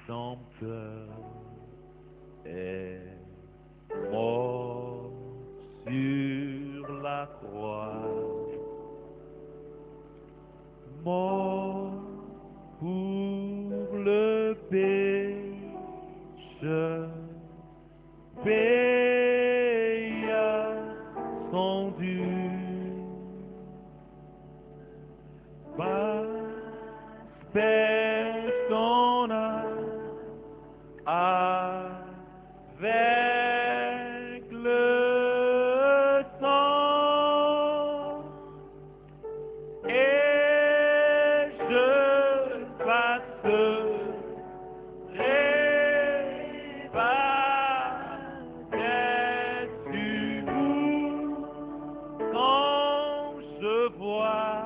Rédempteur est mort sur la croix, mort pour le péché, paya son dû. Par persona avec le sang, et je passerai par-dessus vous quand je vois.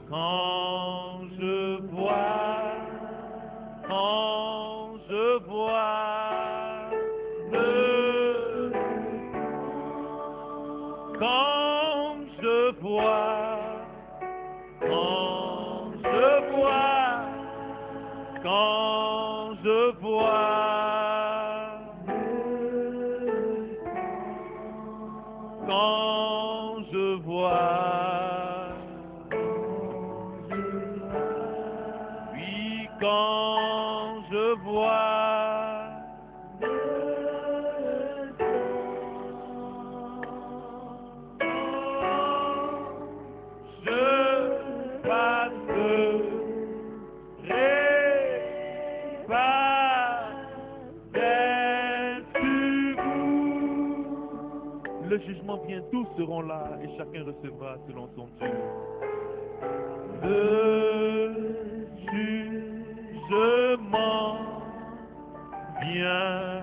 Quand je vois le quand je vois oui, quand je vois je passerai par-dessus vous. Le jugement vient, tous seront là et chacun recevra selon son Dieu. Le jugement vient,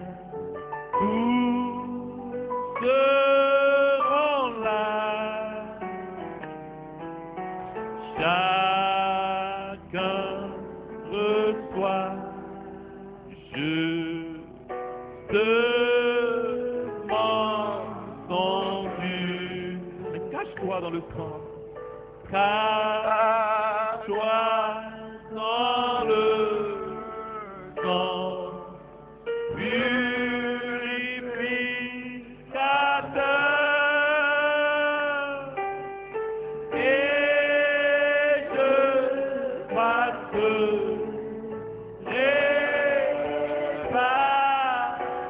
tous seront là, chacun reçoit justement son dû. Mais cache-toi dans le sang. Cache-toi dans le sang purificateur, et je passerai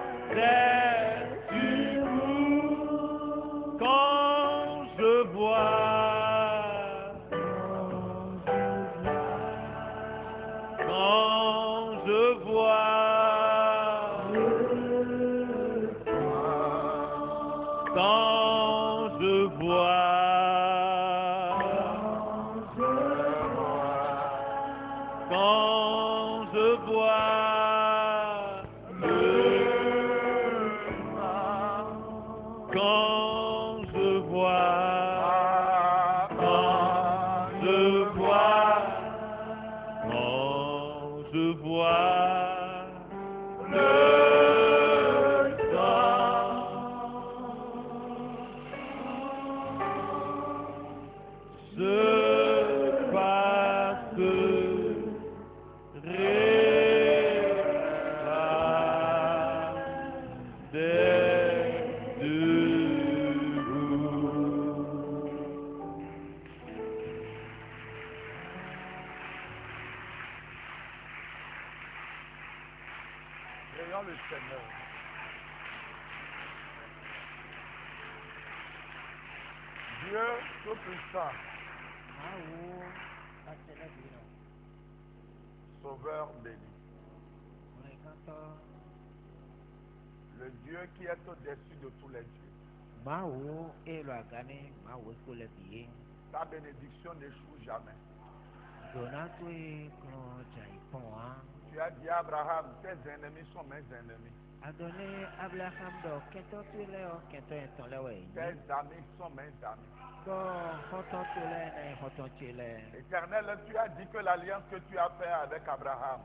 par-dessus vous quand je vois. Prions le Seigneur. Dieu Tout-Puissant, Sauveur béni, le Dieu qui est au-dessus de tous les dieux. Ta bénédiction n'échoue jamais. Tu as dit à Abraham, tes ennemis sont mes ennemis. Tes amis sont mes amis. Éternel, tu as dit que l'alliance que tu as faite avec Abraham,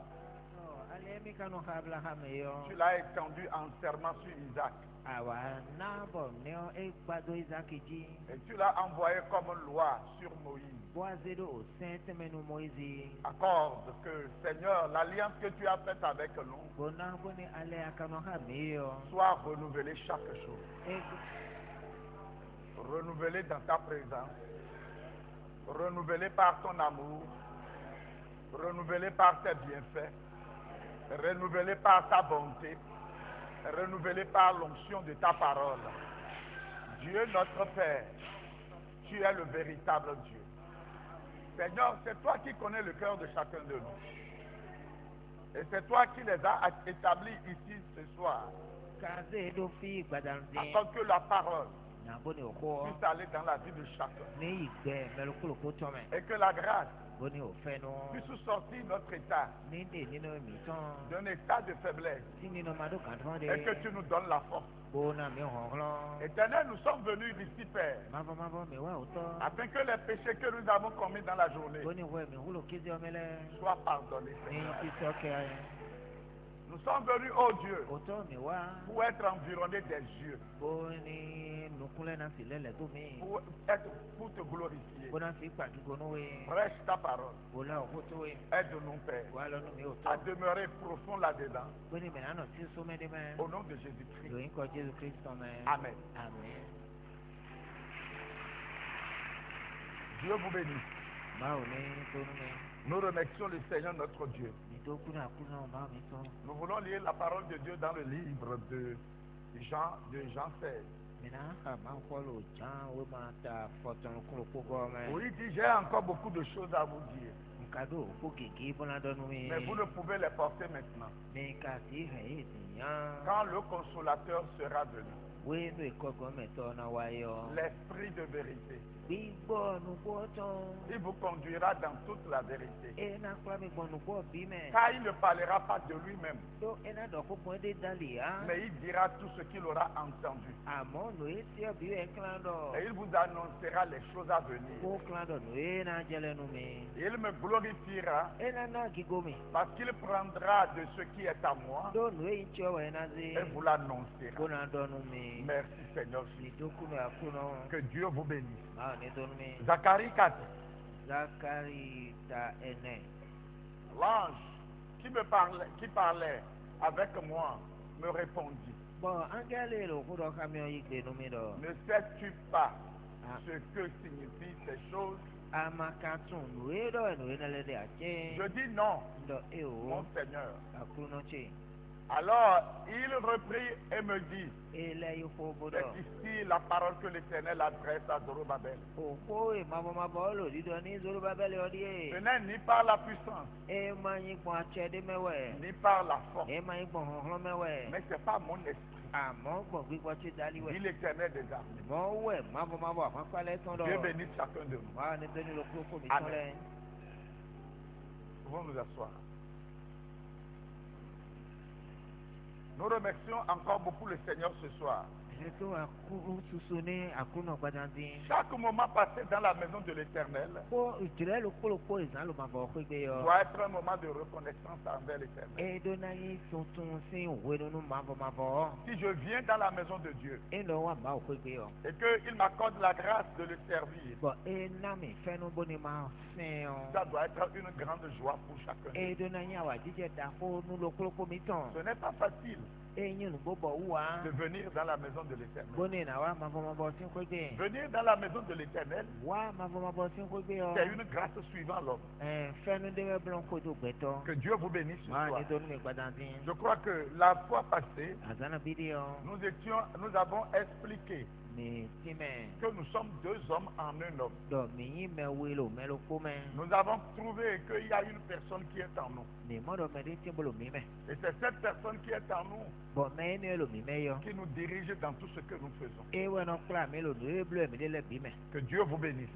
Tu l'as étendu en serment sur Isaac. Et tu l'as envoyé comme loi sur Moïse. Accorde que, Seigneur, l'alliance que tu as faite avec nous soit renouvelée chaque jour. Renouvelée dans ta présence. Renouvelée par ton amour. Renouvelée par tes bienfaits. Renouvelée par ta bonté. Renouvelée par l'onction de ta parole. Dieu notre Père, tu es le véritable Dieu. Seigneur, c'est toi qui connais le cœur de chacun de nous. Et c'est toi qui les as établis ici ce soir. Afin que la parole puisse aller dans la vie de chacun. Et que la grâce puisse sortir notre état d'un état de faiblesse. Et que tu nous donnes la force. Éternel, nous sommes venus ici, Père, afin que les péchés que nous avons commis dans la journée soient pardonnés. Nous sommes venus, oh Dieu, pour être environnés des yeux, pour te glorifier. Prêche ta parole. Aide-nous, Père, à demeurer profond là-dedans. Au nom de Jésus-Christ. Amen. Dieu vous bénisse. Nous remercions le Seigneur notre Dieu. Nous voulons lire la parole de Dieu dans le livre de Jean 16. Oui, il dit, j'ai encore beaucoup de choses à vous dire. Mais vous ne pouvez les porter maintenant. Quand le consolateur sera venu, l'esprit de vérité, il vous conduira dans toute la vérité. Car il ne parlera pas de lui-même, mais il dira tout ce qu'il aura entendu. Et il vous annoncera les choses à venir. Et il me glorifiera parce qu'il prendra de ce qui est à moi et vous l'annoncera. Merci Seigneur. Que Dieu vous bénisse. Zacharie 4. L'ange qui parlait avec moi me répondit. Ne sais-tu pas ce que signifient ces choses? Je dis non, mon Seigneur. Alors il reprit et me dit, c'est ici la parole que l'Éternel adresse à Zorobabel. Ce n'est ni par la puissance, ni par la force, mais c'est par mon esprit, dit l'Éternel des armées. Dieu bénisse chacun de nous. Amen. Pouvons nous asseoir. Nous remercions encore beaucoup le Seigneur ce soir. Chaque moment passé dans la maison de l'Éternel doit être un moment de reconnaissance envers l'Éternel. Si je viens dans la maison de Dieu et qu'il m'accorde la grâce de le servir, ça doit être une grande joie pour chacun. Ce n'est pas facile de venir dans la maison de l'Éternel. Venir dans la maison de l'Éternel, c'est une grâce suivant l'homme. Que Dieu vous bénisse ce soir. Je crois que la fois passée, nous avons expliqué que nous sommes deux hommes en un homme. Nous avons trouvé qu'il y a une personne qui est en nous. Et c'est cette personne qui est en nous qui nous dirige dans tout ce que nous faisons. Que Dieu vous bénisse.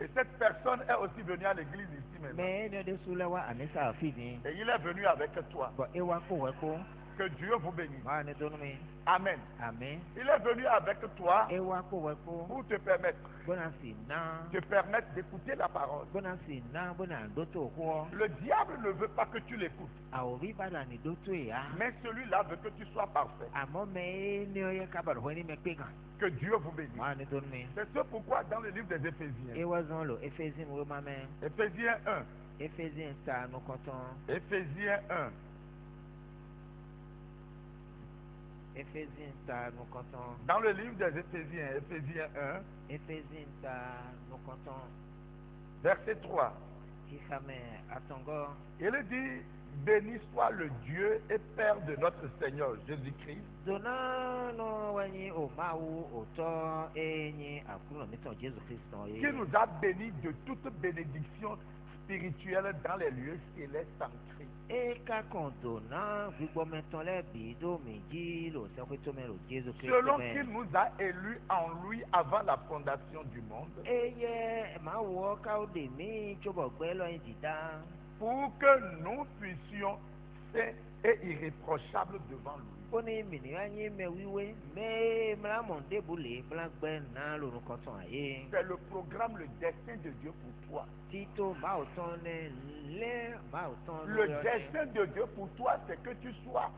Et cette personne est aussi venue à l'église ici maintenant. Et il est venu avec toi. Que Dieu vous bénisse. maa ni dunu mi Amen. ami Il est venu avec toi ewa kpo wɛ kpo pour te permettre bona si na d'écouter la parole. bona si na bona do to kɔ Le diable ne veut pas que tu l'écoutes, awo bi ba da ni do to ya mais celui-là veut que tu sois parfait. amɔ mɛ ni o ye kaba do hɔ ni mɛ kpe kan Que Dieu vous bénisse. maa ni dunu mi C'est ce pourquoi dans le livre des Éphésiens, ewa zɔn lo efezi wo ma mɛ Éphésiens 1, efezi ta nu kɔtɔn Éphésiens 1, efezi ta nu kɔtɔn dans le livre des Éphésiens, Éphésiens 1, efezi ta nu kɔtɔn verset 3, kixame atɔngɔ il dit, béni soit le Dieu et Père de notre Seigneur Jésus-Christ, donna no wanyi o mawu o tɔ enyi akuno mitɔn jesu kristu qui ye nous a bénis de toute bénédiction spirituelle dans les lieux célestes en Christ. eka kan donna gbigbɔmɛtɔn lɛ bi do mi dzi lo sɛkutomɛ lo jesu kristu Selon qu'il mɛ nous a élus en lui avant la fondation du monde, eye mawɔ kawo de mi tsobɔ gbɛ lɔ yin dida pour que nous puissions saints et irréprochables devant lui. ko ni miniwa nyi mɛ wiwe mɛ mlamɔnde bule blagbɛ na lo nukɔtɔn aye C'est le programme, le destin de Dieu pour toi. tito mawo tɔn ne lɛ mawo tɔn Le destin de Dieu pour toi, c'est que tu sois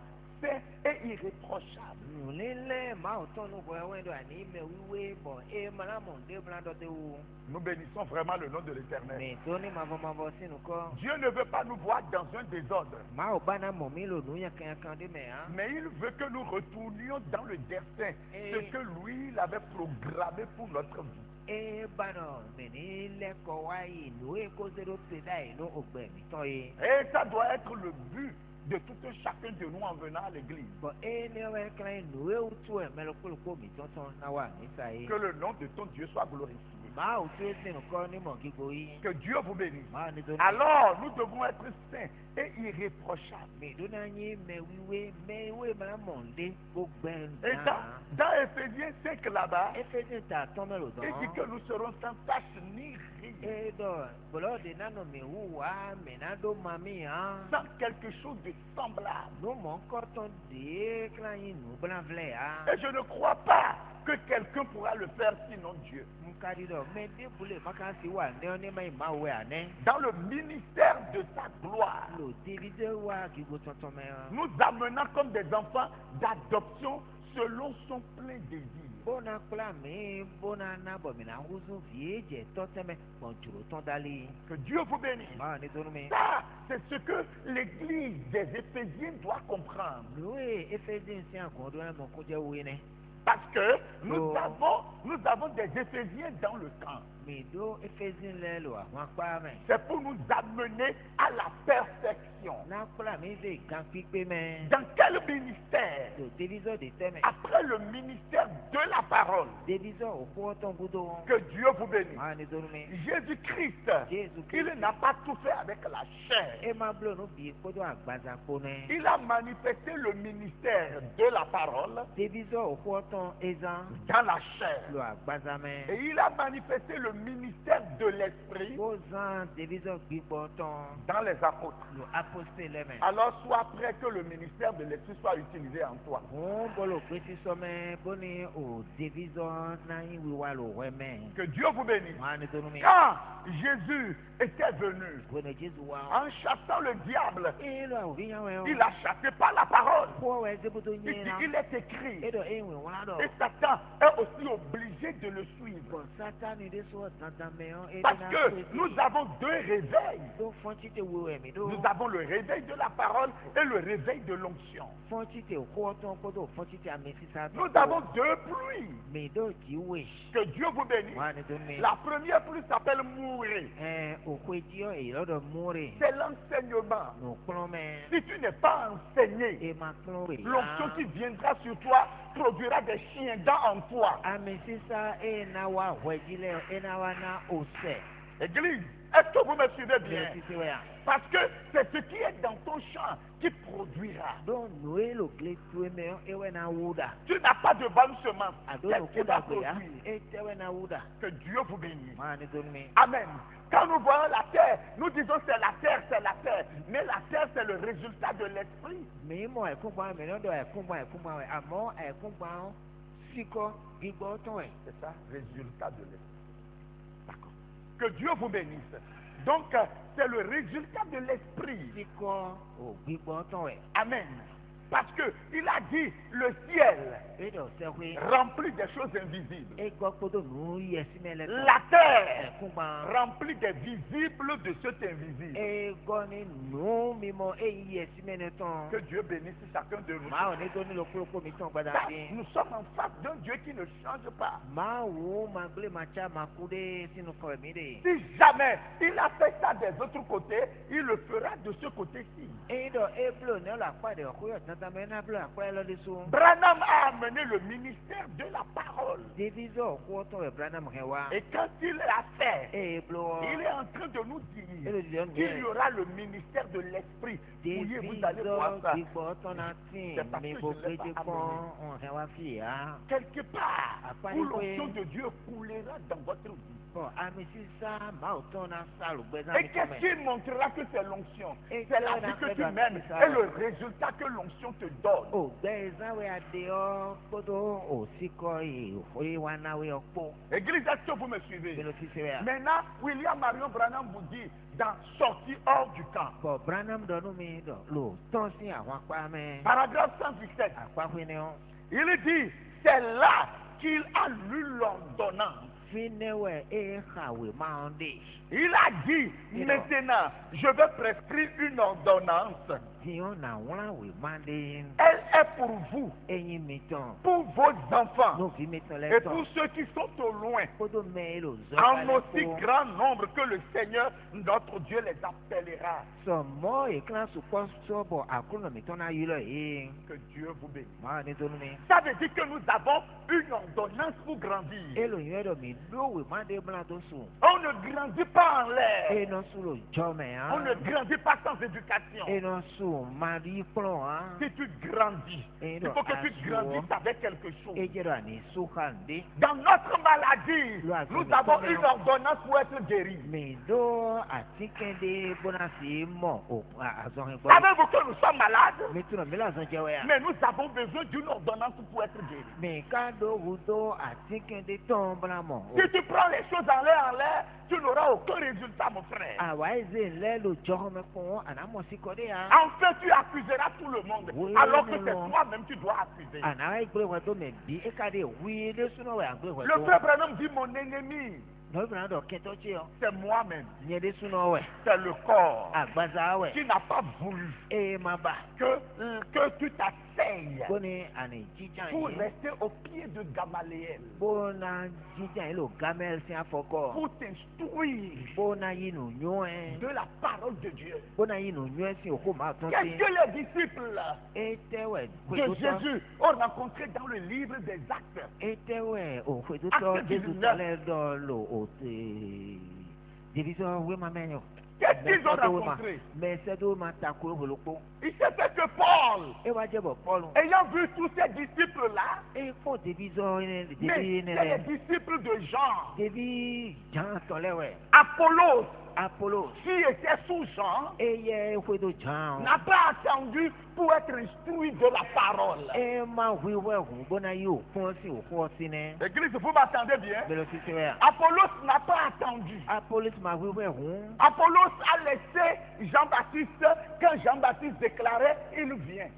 saint et irréprochable. nulilɛ mawo tɔn nu bɔ ɛwɛ do ani mɛ wiwe bɔn e mlamɔnde bladɔ de wo Nous bénissons vraiment le nom de l'Éternel. mɛ to ni mavɔmavɔ sinu kɔ Dieu ne veut pas nous voir dans un désordre, mawo bana mɔ mi lo nu yakanyakan de mɛ han mais il veut que nous retournions dans le destin, ce que lui il avait programmé pour notre vie. e bana mɛ ni lɛ kɔ wa yi nu ye ko se do te da yi no o gbɛ mi tɔn ye Et ça doit être le but de tout un chacun de nous en venant à l'église. bɔn e ne wɛ kila yi nu ye tu yɛ mɛ lɛ kpolokpo mi tɔntɔn na wa mi sa ye Que le nom de ton Dieu soit glorifié. mawo tu ye sinu kɔ ni mɔ gigbo yi Que Dieu vous bénisse. mawo ni do ni. Alors, nous devons être saints et irréprochables. mi dona nyi mɛ wiwe mlamɔnde ko gbɛ Et dans Éphésiens 5 là-bas, efesi ta tɔmɛ lo il dit que dɔn nous serons sans tache ni rire, e dɔ gbɔlɔ de nanu mi wu wa mina do ma mi hã sans quelque chose de semblable. numɔ kɔtɔn de kila yi nu bla filɛ ha Et je ne crois pas que quelqu'un pourra le faire sinon Dieu. nka di dɔ mɛ de bule maka si wa ne ne ma yi ma wɛ anɛ Dans le ministère de sa gloire, lo divize wa gigo tɔntɔn mɛ hã nous amenant comme des enfants d'adoption selon son plein désir. bona kpla mi bona nabɔ mina wuzu vie dze tɔtɛmɛ kpɔntoro tɔn dali Que Dieu vous bénisse. ma ni donu mi. Ça, c'est ce que l'église des Éphésiens doit comprendre. Loué Éphésiens si encore de la mon côté oui né. Parce que nous Oh. avons des Éphésiens dans le camp. Mais do Éphésiens là lo àwọn pa me. C'est pour nous amener à la perfection. Na kula mi ve gan pipe me. Dans quel ministère? Do diviseur de teme. Après le ministère de la parole. Diviseur au ko ton budo. Que Dieu vous bénisse. Ma ni donu mi. Jésus-Christ, Jésus il Christ. n'a pas tout fait avec la chair. E ma blo no bi ko do agbaza ko ne. Il a manifesté le ministère de la parole Diviseur au ko ton ezan dans la chair. lo agbaza me. Et il a manifesté le ministère de l'esprit Ko zan diviseur gbigbo ton dans les apôtres. lo apostole me. Alors sois prêt que le ministère de l'esprit soit utilisé en toi. Wọ́n bolo pèsè sọmẹ bóni o diviseur náà yín wíwá lo wẹ́ mẹ́. Que Dieu vous bénisse. Wọ́n á ní dunu mi. Quand Jésus était venu Wọ́n Jésù wá. en chassant le diable, Ìlú àwọn òbí yàn wẹ̀ o. il a chassé par la parole. Kó wẹ̀ débùtò Il yín dit, náà. il est écrit. Édò ìwé wọn á dọ̀. Et Satan est aussi obligé de le suivre. Bọ̀ sátani dé sọ dandan mẹ́yàn. Parce que nous avons deux réveils. Tó fọ́ntì tẹ wo ẹ̀mí dó. Nous avons le réveil de la parole et le réveil de l'onction. Fọ́ntì tẹ kó ọtọ́ kótó fọ́ntì tẹ àmì sísá. Nous avons deux pluies. Mi dó jí wè. Que Dieu vous bénisse. Wọ́n á ní dunu mi. La première pluie s'appelle mourir. Òkú etí ọ̀ èyí lọ́dọ̀ múre. C'est l'enseignement. Nù kúrọ́ mẹ́. Si tu n'es pas enseigné, Ẹ máa kúrọ́ rè. l'onction qui viendra sur toi produira des chiens dents en toi. Àmì sísá ẹ̀ náà wà wẹ̀jílẹ̀ ẹ̀ náà wà ná òsè. Église, Est-ce que vous me suivez Belo bien? sisi wɛ ya. Parce que c'est ce qui est dans ton champ qui produira. Do nue lo gle tue me ewɛ na wu da. Tu n'as pas de bonne semence. Ado Qu'est-ce no qui ku da va gbe ya. produire? Ete wɛ na wu da. Que Dieu vous bénisse. Maa ni do mi. Amen. Quand nous voyons la terre, nous disons c'est la terre, c'est la terre. Mais la terre, c'est le résultat de l'esprit. Mi mɔ ɛkungba mi n'o do ɛkungba wɛ amɔ ɛkungba sikɔ gbígbɔ tɔn wɛ. C'est ça, résultat de l'esprit. D'accord. Que Dieu vous bénisse. Donc, c'est le résultat de l'esprit. Sikɔ o gbígbɔ tɔn wɛ. Amen. Parce que il a dit le ciel Eɖɔ sɛkoe. rempli des choses invisibles. Egbɔ kpodo nu yɛsi mɛ lɛ tɔn. La terre Ɛkungba. remplie des visibles de cet invisible. Egbɔ ni nu mi mɔ eyi yɛsi mɛ lɛ tɔn. Que Dieu bénisse chacun de nous. Maa o ne do ni lo kplokpo mi tɔn gbada Ça, di. nous sommes en face d'un Dieu qui ne change pas. Maa wo ma gble ma tsa ma ku de sinu kɔ mi de. Si jamais il a fait ça des autres côtés, il le fera de ce côté-ci. Eɖɔ eblo ne le akpa de ɔkuyɔ tata mɛ na blo akpa yɛ lɔ de so. Branham a amené le ministère de la parole. Divisɔ ɔkuyɔ tɔn wɛ Branham hɛ wa. Et quand il l'a fait, Eblo. il est en train de nous dire Ele di ɔnu qu'il y yɛ. aura le ministère de l'esprit. Fouillez, vous allez voir Divisɔ ça. gbígbɔ tɔn na ti C'est parce mi que bo je l'ai gbedze pas kpɔn ɔhɛ wa fi ya. Quelque part Apa où ni l'onction koe. de Dieu coulera dans votre vie. Bɔn ami sisan maa o tɔn na salu gbɛzã Et mi tɔn qu'est-ce mɛ. qui montrera que c'est l'onction? Et C'est la tu vie as que fait tu dans mènes ça. et le résultat que l'onction te donne. O gbɛzã wɛ ade ɔ kpodo o sikɔ yi o wa na wɛ ɔkpɔ. Église, est-ce que vous me suivez? Belo sisi wɛ ya. Maintenant, William Marion Branham vous dit dans Sortie hors du camp. Bɔn Branham dɔnu mi dɔ lo tɔn si àwọn akpa mɛ. Paragraphe 117. Akpa fene o. Il dit, c'est là qu'il a lu l'ordonnance. Fine wɛ eye xawe maa de. Il a dit, maintenant, je vais prescrire une ordonnance. Tiɲɔ na wla we maa de. Elle est pour vous, Eyin mi tɔn. pour vos enfants, N'ovi mi tɔn lɛ et pour tɔn. ceux qui sont au loin, Kpodo mɛ lo zɔ en kalẹ aussi ko. grand nombre que le Seigneur, notre Dieu, les appellera. Sɔmɔ ekele sukɔ sɔbɔ akolo mi tɔn na yi lɔ ye. Que Dieu vous bénisse. Maa ni donu mi. Ça veut dire que nous avons une ordonnance pour grandir. Elo yɛ dɔ mi do we maa de bla do so. On ne grandit pas en l'air. Enɔ su lo jɔ mɛ On ne han. grandit pas sans éducation. Enɔ su maa di kplɔ han. Si tu grandis, il faut que tu grandisses avec quelque chose. Edze dɔ ani su han de. Dans notre maladie, nous avons une ordonnance pour être guéris. Mi do atike de bona si mɔ o azɔhin gbɔ. Savez-vous que nous sommes malades? Mi tuna mi la zɔn jɛ wɛ ya. Mais nous avons besoin d'une ordonnance pour être guéris. Mi ka do wu do atike de tɔn bona mɔ. Si tu prends les choses en l'air, tu n'auras aucun résultat, mon frère. Awa eze lɛ lo jɔhɔmɛ kpɔn anamɔ si kɔ de ya. Enfin, tu accuseras tout le monde, Oui, alors que non, c'est non. toi-même qui dois accuser. Anawa igbe wɛ do mɛ bi eka de wi de sunɔ wɛ agbe wɛ Le do. frère Branham dit mon ennemi, N'o bena dɔ kɛtɔ tsi yɔ. c'est moi-même, Nye de sunɔ wɛ. c'est le corps Agbaza wɛ. qui n'a pas voulu Eye ma ba. que tu t'asseyes Ko ni ani jijan pour yi. rester au pied de Gamaliel, Bona jijan yi lo gamel si afɔkɔ. pour t'instruire Bona yi nu nyɔɛ. de la parole de Dieu. Bona yi nu nyɔɛ si o ko ma tɔn Qu'est-ce si. que les disciples Ete wɛ de gbedotɔ. Jésus ont rencontré dans le livre des Actes? Ete wɛ o gbedotɔ Acte Jesu 19. tɔlɛ dɔ lo o te. Divisɔn wema mɛ yɔ. Qu'est-ce qu'ils ont rencontré? Mɛ sɛdo ma ta kuro bolo kpo. Il s'est fait que Paul, Ewa jɛ bɔ Pɔlu. ayant vu tous ces disciples-là, E kpɔ divisɔn ne mais divi c'est ne les lɛ. disciples de Jean, Divi Jan tɔlɛ wɛ. Apollos, Apollo. qui était sous Jean, Eye kwedo Jan. n'a pas attendu pour être instruit de la parole. E ma wiwɛ hu bona yi o kpɔn si o kpɔ si nɛ. L'église, vous m'attendez bien? Bɛlɛ sisi wɛ. Apollos n'a pas attendu. Apollo ma wiwɛ hu. Apollos a laissé Jean-Baptiste, quand Jean-Baptiste déclarait, il vient.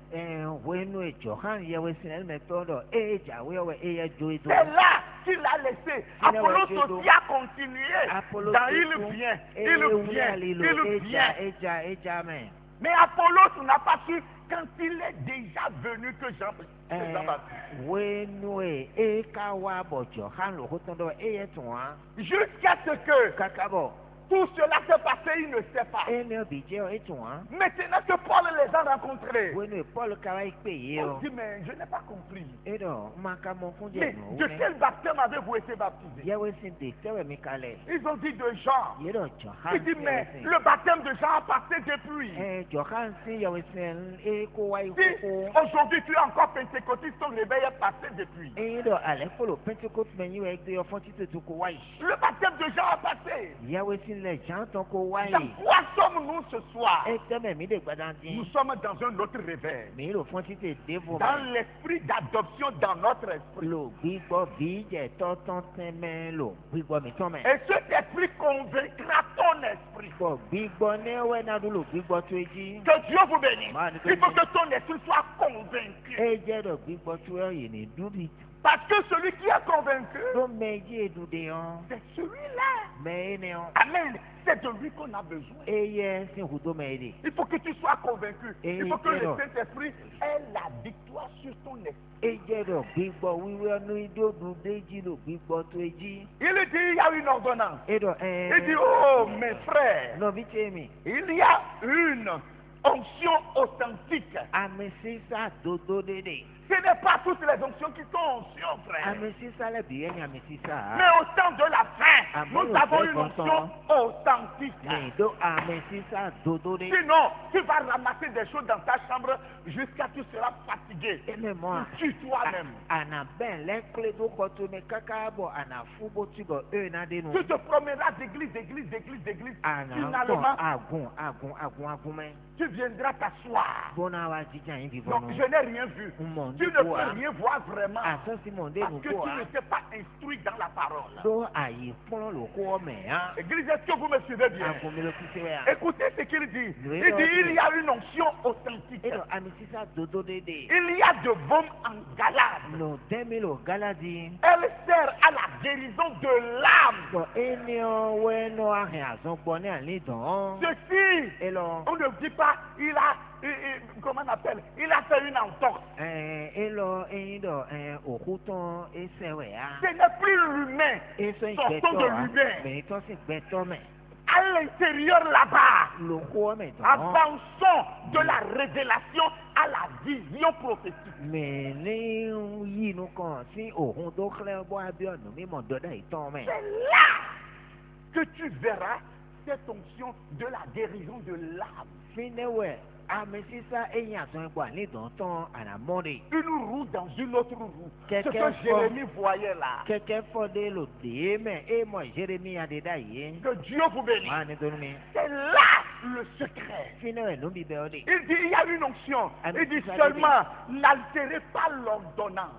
Wenu edzɔ hã yɛwɛ sinɛ mɛ tɔ dɔ eye dzawe wɛ eye dzo edo. C'est là qu'il a laissé. Apollos aussi a continué. Apollo Dans il vient, il vient, il vient. Edza mɛ. Mais Apollos n'a pas su quand il est déjà venu que Jean-Baptiste. Wenu eka wa bɔ dzɔ hã lo ko tɔ dɔ eye tɔn. Jusqu'à ce que Kaka bɔ. tout cela s'est passé, il ne sait pas. ene obidze etu hã Maintenant que Paul les a rencontrés, wenu Paul kawa ikpe ye on o dit, mais je n'ai pas compris. eɖɔ maka mɔ fún Mais dze nu de ne quel baptême avez-vous été baptisés? yawe si de tewe mi kalẹ̀ Ils ont dit de Jean. yeɖɔ jɔha Il dit, si mais yawe si le baptême de Jean a passé depuis. jɔha si yawe si eko wa Si ikoko aujourd'hui tu es encore pentecôtiste, ton réveil est passé depuis. eɖɔ alẹ kpolo pentecost mɛ nyi wɛ gbe ɔfɔ títí tu ko wa yi Le baptême de Jean a passé. yawe si lɛ jantɔ ko wa Dans yi quoi sommes-nous ce soir? etɛmɛ mi de gbada Nous di sommes dans un autre réveil. mi lo fɔ títí devo Dans mɛ l'esprit d'adoption dans notre esprit. lo gbigbɔ vi dze tɔtɔ tɛmɛ lo gbigbɔ mi tɔmɛ Et cet esprit convaincra ton esprit. bɔn gbigbɔ ne wɛ na do lo gbigbɔ to edzi Que Dieu vous bénisse. Amen. Il faut que ton esprit soit convaincu. edze ɖɔ gbigbɔ to yɔ yi ne du bi Parce que celui qui est convaincu, do mɛ dzi edu de yɔ c'est celui-là. mɛ ene yɔ Amen. C'est de lui qu'on a besoin. eye si ŋudo mɛ de Il faut que tu sois convaincu. Il faut que le Et- Saint-Esprit ait la victoire sur ton esprit. edze ɖɔ gbigbɔ wiwɛ nu do du de dzi lo gbigbɔ to edzi Il dit, il y a une ordonnance. eɖɔ Il dit, oh mes frères, nɔvi tse mi il y a une onction authentique. ame sisa dodo de de Ce n'est pas toutes les onctions qui sont onctions, frère. ame sisa lɛ bi yɛ nye ame sisa Mais au temps de la fin, Amen. nous avons une onction authentique. mi do ame sisa dodo de Sinon, tu vas ramasser des choses dans ta chambre jusqu'à ce que tu seras fatigué. eme mɔ Tu toi-même. ana bɛn lɛ kple do xɔto me kaka bɔ ana fu bo ti bɔ na de nu Tu te promèneras d'église, d'église, d'église, d'église. ana Finalement, tɔn agun mɛ tu viendras t'asseoir. bona wa jija yin vivɔ Donc, nu je n'ai rien vu. mɔ Tu nu ne ko peux a rien voir vraiment. asɔsi mɔ de Parce nu que ko tu a n'étais pas instruit dans la parole. do ayi kplɔ lo ko mɛ hã Église, est-ce que vous me suivez bien? agun mi lo kuse wɛ ya Écoutez ce qu'il dit. Oui, Il dit, oui. il y a une onction authentique. eɖɔ ame sisa dodo de de Il y a de baume en galade. no dɛmi lo galadi Elle sert à la guérison de l'âme. bɔn eniyan wɛ nɔ ahɛn azɔn gbɔ ne ali dɔn Ceci, elɔ on ne dit pas, comment on appelle? Il a fait une entorse. elɔ eyin dɔ òkútɔn esɛ wɛ ya Ce n'est plus l'humain. esɔ Sortons gbɛtɔ de wa lui-même. mɛ etɔ si gbɛtɔ mɛ À l'intérieur là-bas, lo ko mɛ dɔn avançons de la révélation à la vision prophétique. mɛ ne yi nu kàn si òhun tó xlẽ bɔ abiɔ nu mi mɔ dɔ da itɔn mɛ C'est là que tu verras cette onction de la guérison de l'âme. fi ne wɛ ame sisa eyin azɔn gbɔ ali dɔn tɔn anamɔ de Une roue dans une autre roue. Ce Quelqu'un que fort. Jérémie voyait là. kɛkɛ fɔ de lo de mɛ e mɔ jeremiya de da ye Que Dieu vous bénisse. maa ni dɔnni mi C'est là le secret. fi ne wɛ nu bi bɛ o de Il dit, il y a une onction. Amen. Il dit seulement, n'altérez pas l'ordonnance.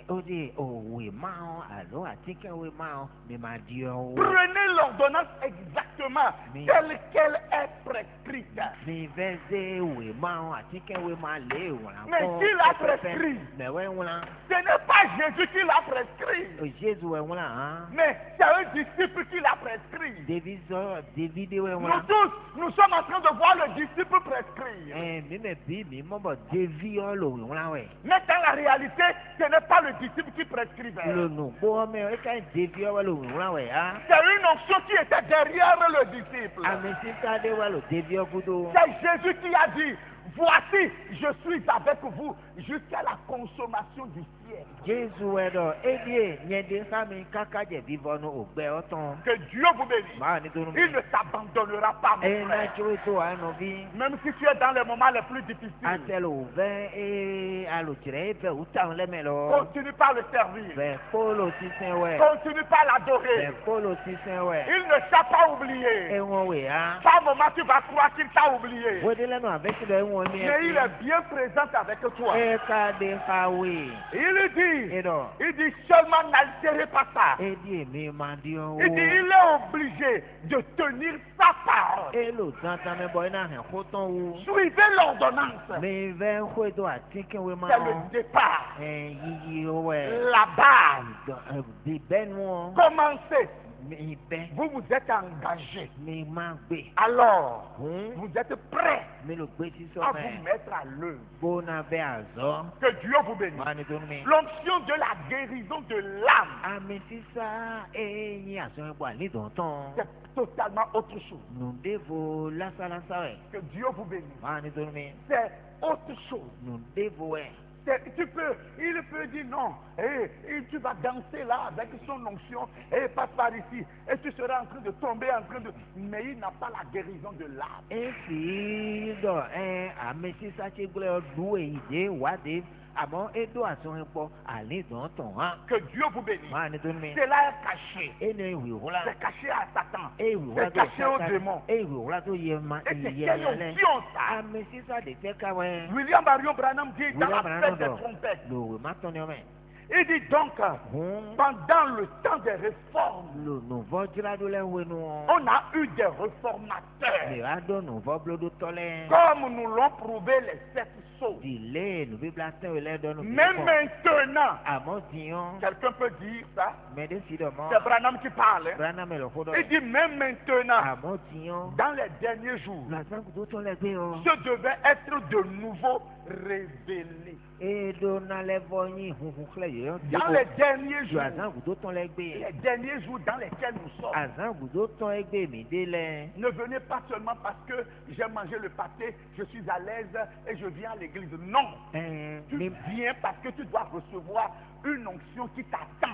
o de òwe maa alo atikɛwe maa mi ma di ɔ wo Prenez l'ordonnance exactement Mais- telle qu'elle est prescrite. mi fɛ se òwe maa atikɛwe maa le wòlá Mais qui l'a prescrit? mɛ wɛ wòlá Ce n'est pas Jésus qui l'a prescrit. o Jésus wɛ wòlá hàn Mais c'est un disciple qui l'a prescrit. David sɔ David wɛ Nous wòlá tous, nous sommes en train de voir le disciple prescrire. mi mɛ bi mi mɔ bɔ David yɔ lo wòlá wɛ Mais dans la réalité, ce n'est pas le disciple qui prescrivait. lo nu gbɔ mɛ e ka David yɔ wɛ lo wòlá wɛ ya C'est une onction qui était derrière le disciple. ame sisa de wɛ lo David yɔ kudo. C'est Jésus qui a dit, voici, je suis avec vous jusqu'à la consommation du ciel. Jésus wɛ dɔ edie nye de sami kaka dze vivɔ nu ògbɛ ɔtɔn Que Dieu vous bénisse. maa ni dunu mi Il ne t'abandonnera pas, mon ena frère. tso to anɔvi Même si tu es dans les moments les plus difficiles, atɛlɛ o vɛ alotsirɛ evɛ o ta lɛ mɛ lɔ continue pas à le servir. vɛ kpolo sisɛ wɛ Continue pas à vɛ l'adorer. kpolo sisɛ wɛ Il ne t'a pas oublié. eŋɔ wɛ ya Par moment, tu vas croire qu'il t'a oublié. wɛde lɛ nu avɛsi lɛ eŋɔ mi Mais il est bien présent avec toi. eka de ha we Il dit, edɔ il dit seulement n'altérez pas ça. edie mi ma di ɔ Il dit, wo il est obligé de tenir sa parole. elo zantan mɛ bɔ ena hɛ kotɔn wo Suivez l'ordonnance. mi vɛ hoe do atikɛwe ma C'est le départ. yiyi wɛ La base. bi bɛ nu Commencez. mi bẹ́ vous vous êtes engagé. mi máa gbé Alors, fún vous êtes prêt mi ló gbé sísọ à mẹ́ vous mettre à l'œuvre. gbóná bẹ́ àzọ́ Que Dieu vous bénisse. máa ní tó ní mi. L'onction de la guérison de l'âme, àmì sísá eyín àzọ́ ẹ̀bọ̀ àlídọ̀ọ́tàn c'est totalement autre chose. nùdévo lásálásá ẹ̀ Que Dieu vous bénisse. máa ní tó ní mi. C'est autre chose. nùdévo ẹ̀. Il peut dire non, et tu vas danser là avec son onction, et passe par ici, et tu seras en train de tomber, mais il n'a pas la guérison de l'âme. esi dɔ ame sisa tse gblẽ ɖu eyi de wa de àmọ́ edo àsọyìn pọ àlè dọ̀tàn hàn. Que Dieu vous bénisse. máa ní tó ní mi. Cela est caché. ene ìwìwúra. C'est caché à Satan. ìwìwúra C'est tó caché aux démons. ìwìwúra tó yẹ ma Et c'est ìyẹ quelle yẹlẹ. onction ça? ame sisa de tẹ kawẹ. William Marion Branham dit dans la William fête des Branham trompettes. lòwe má tọ́ ni ọmọ yẹn. Il dit donc, hun pendant le temps des réformes, lo nùvọ́ dzraɖo lɛ ŋue nu. on a eu des réformateurs. lè wa dó nùvọ́ blodo tɔ lɛ. Comme nous l'ont prouvé les 7 sceaux. dìlé nùbíbla tẹ́ o lɛ dɔ nù. Mais maintenant, àmọ́ tiɲɔ. quelqu'un peut dire ça, mɛde si dɔ mɔ. c'est Branham qui parle. Branham lɔ fo dɔ. Il dit même maintenant, àmọ́ tiɲɔ. dans les derniers jours, lasago tó tɔ lɛ gbé o. ce devait être de nouveau révélé. edo nalɛ bɔ nyi huhu xlẽ yeyɔ. Dans les derniers ju jours, azago tó tɔ lɛ gbé. les derniers jours dans lesquels nous sommes, azago tó tɔ egbe mi dé lɛ. ne venez pas seulement parce que j'ai mangé le pâté, je suis à l'aise et je viens à l'église. Non, tu mi viens parce que tu dois recevoir une onction qui t'attend.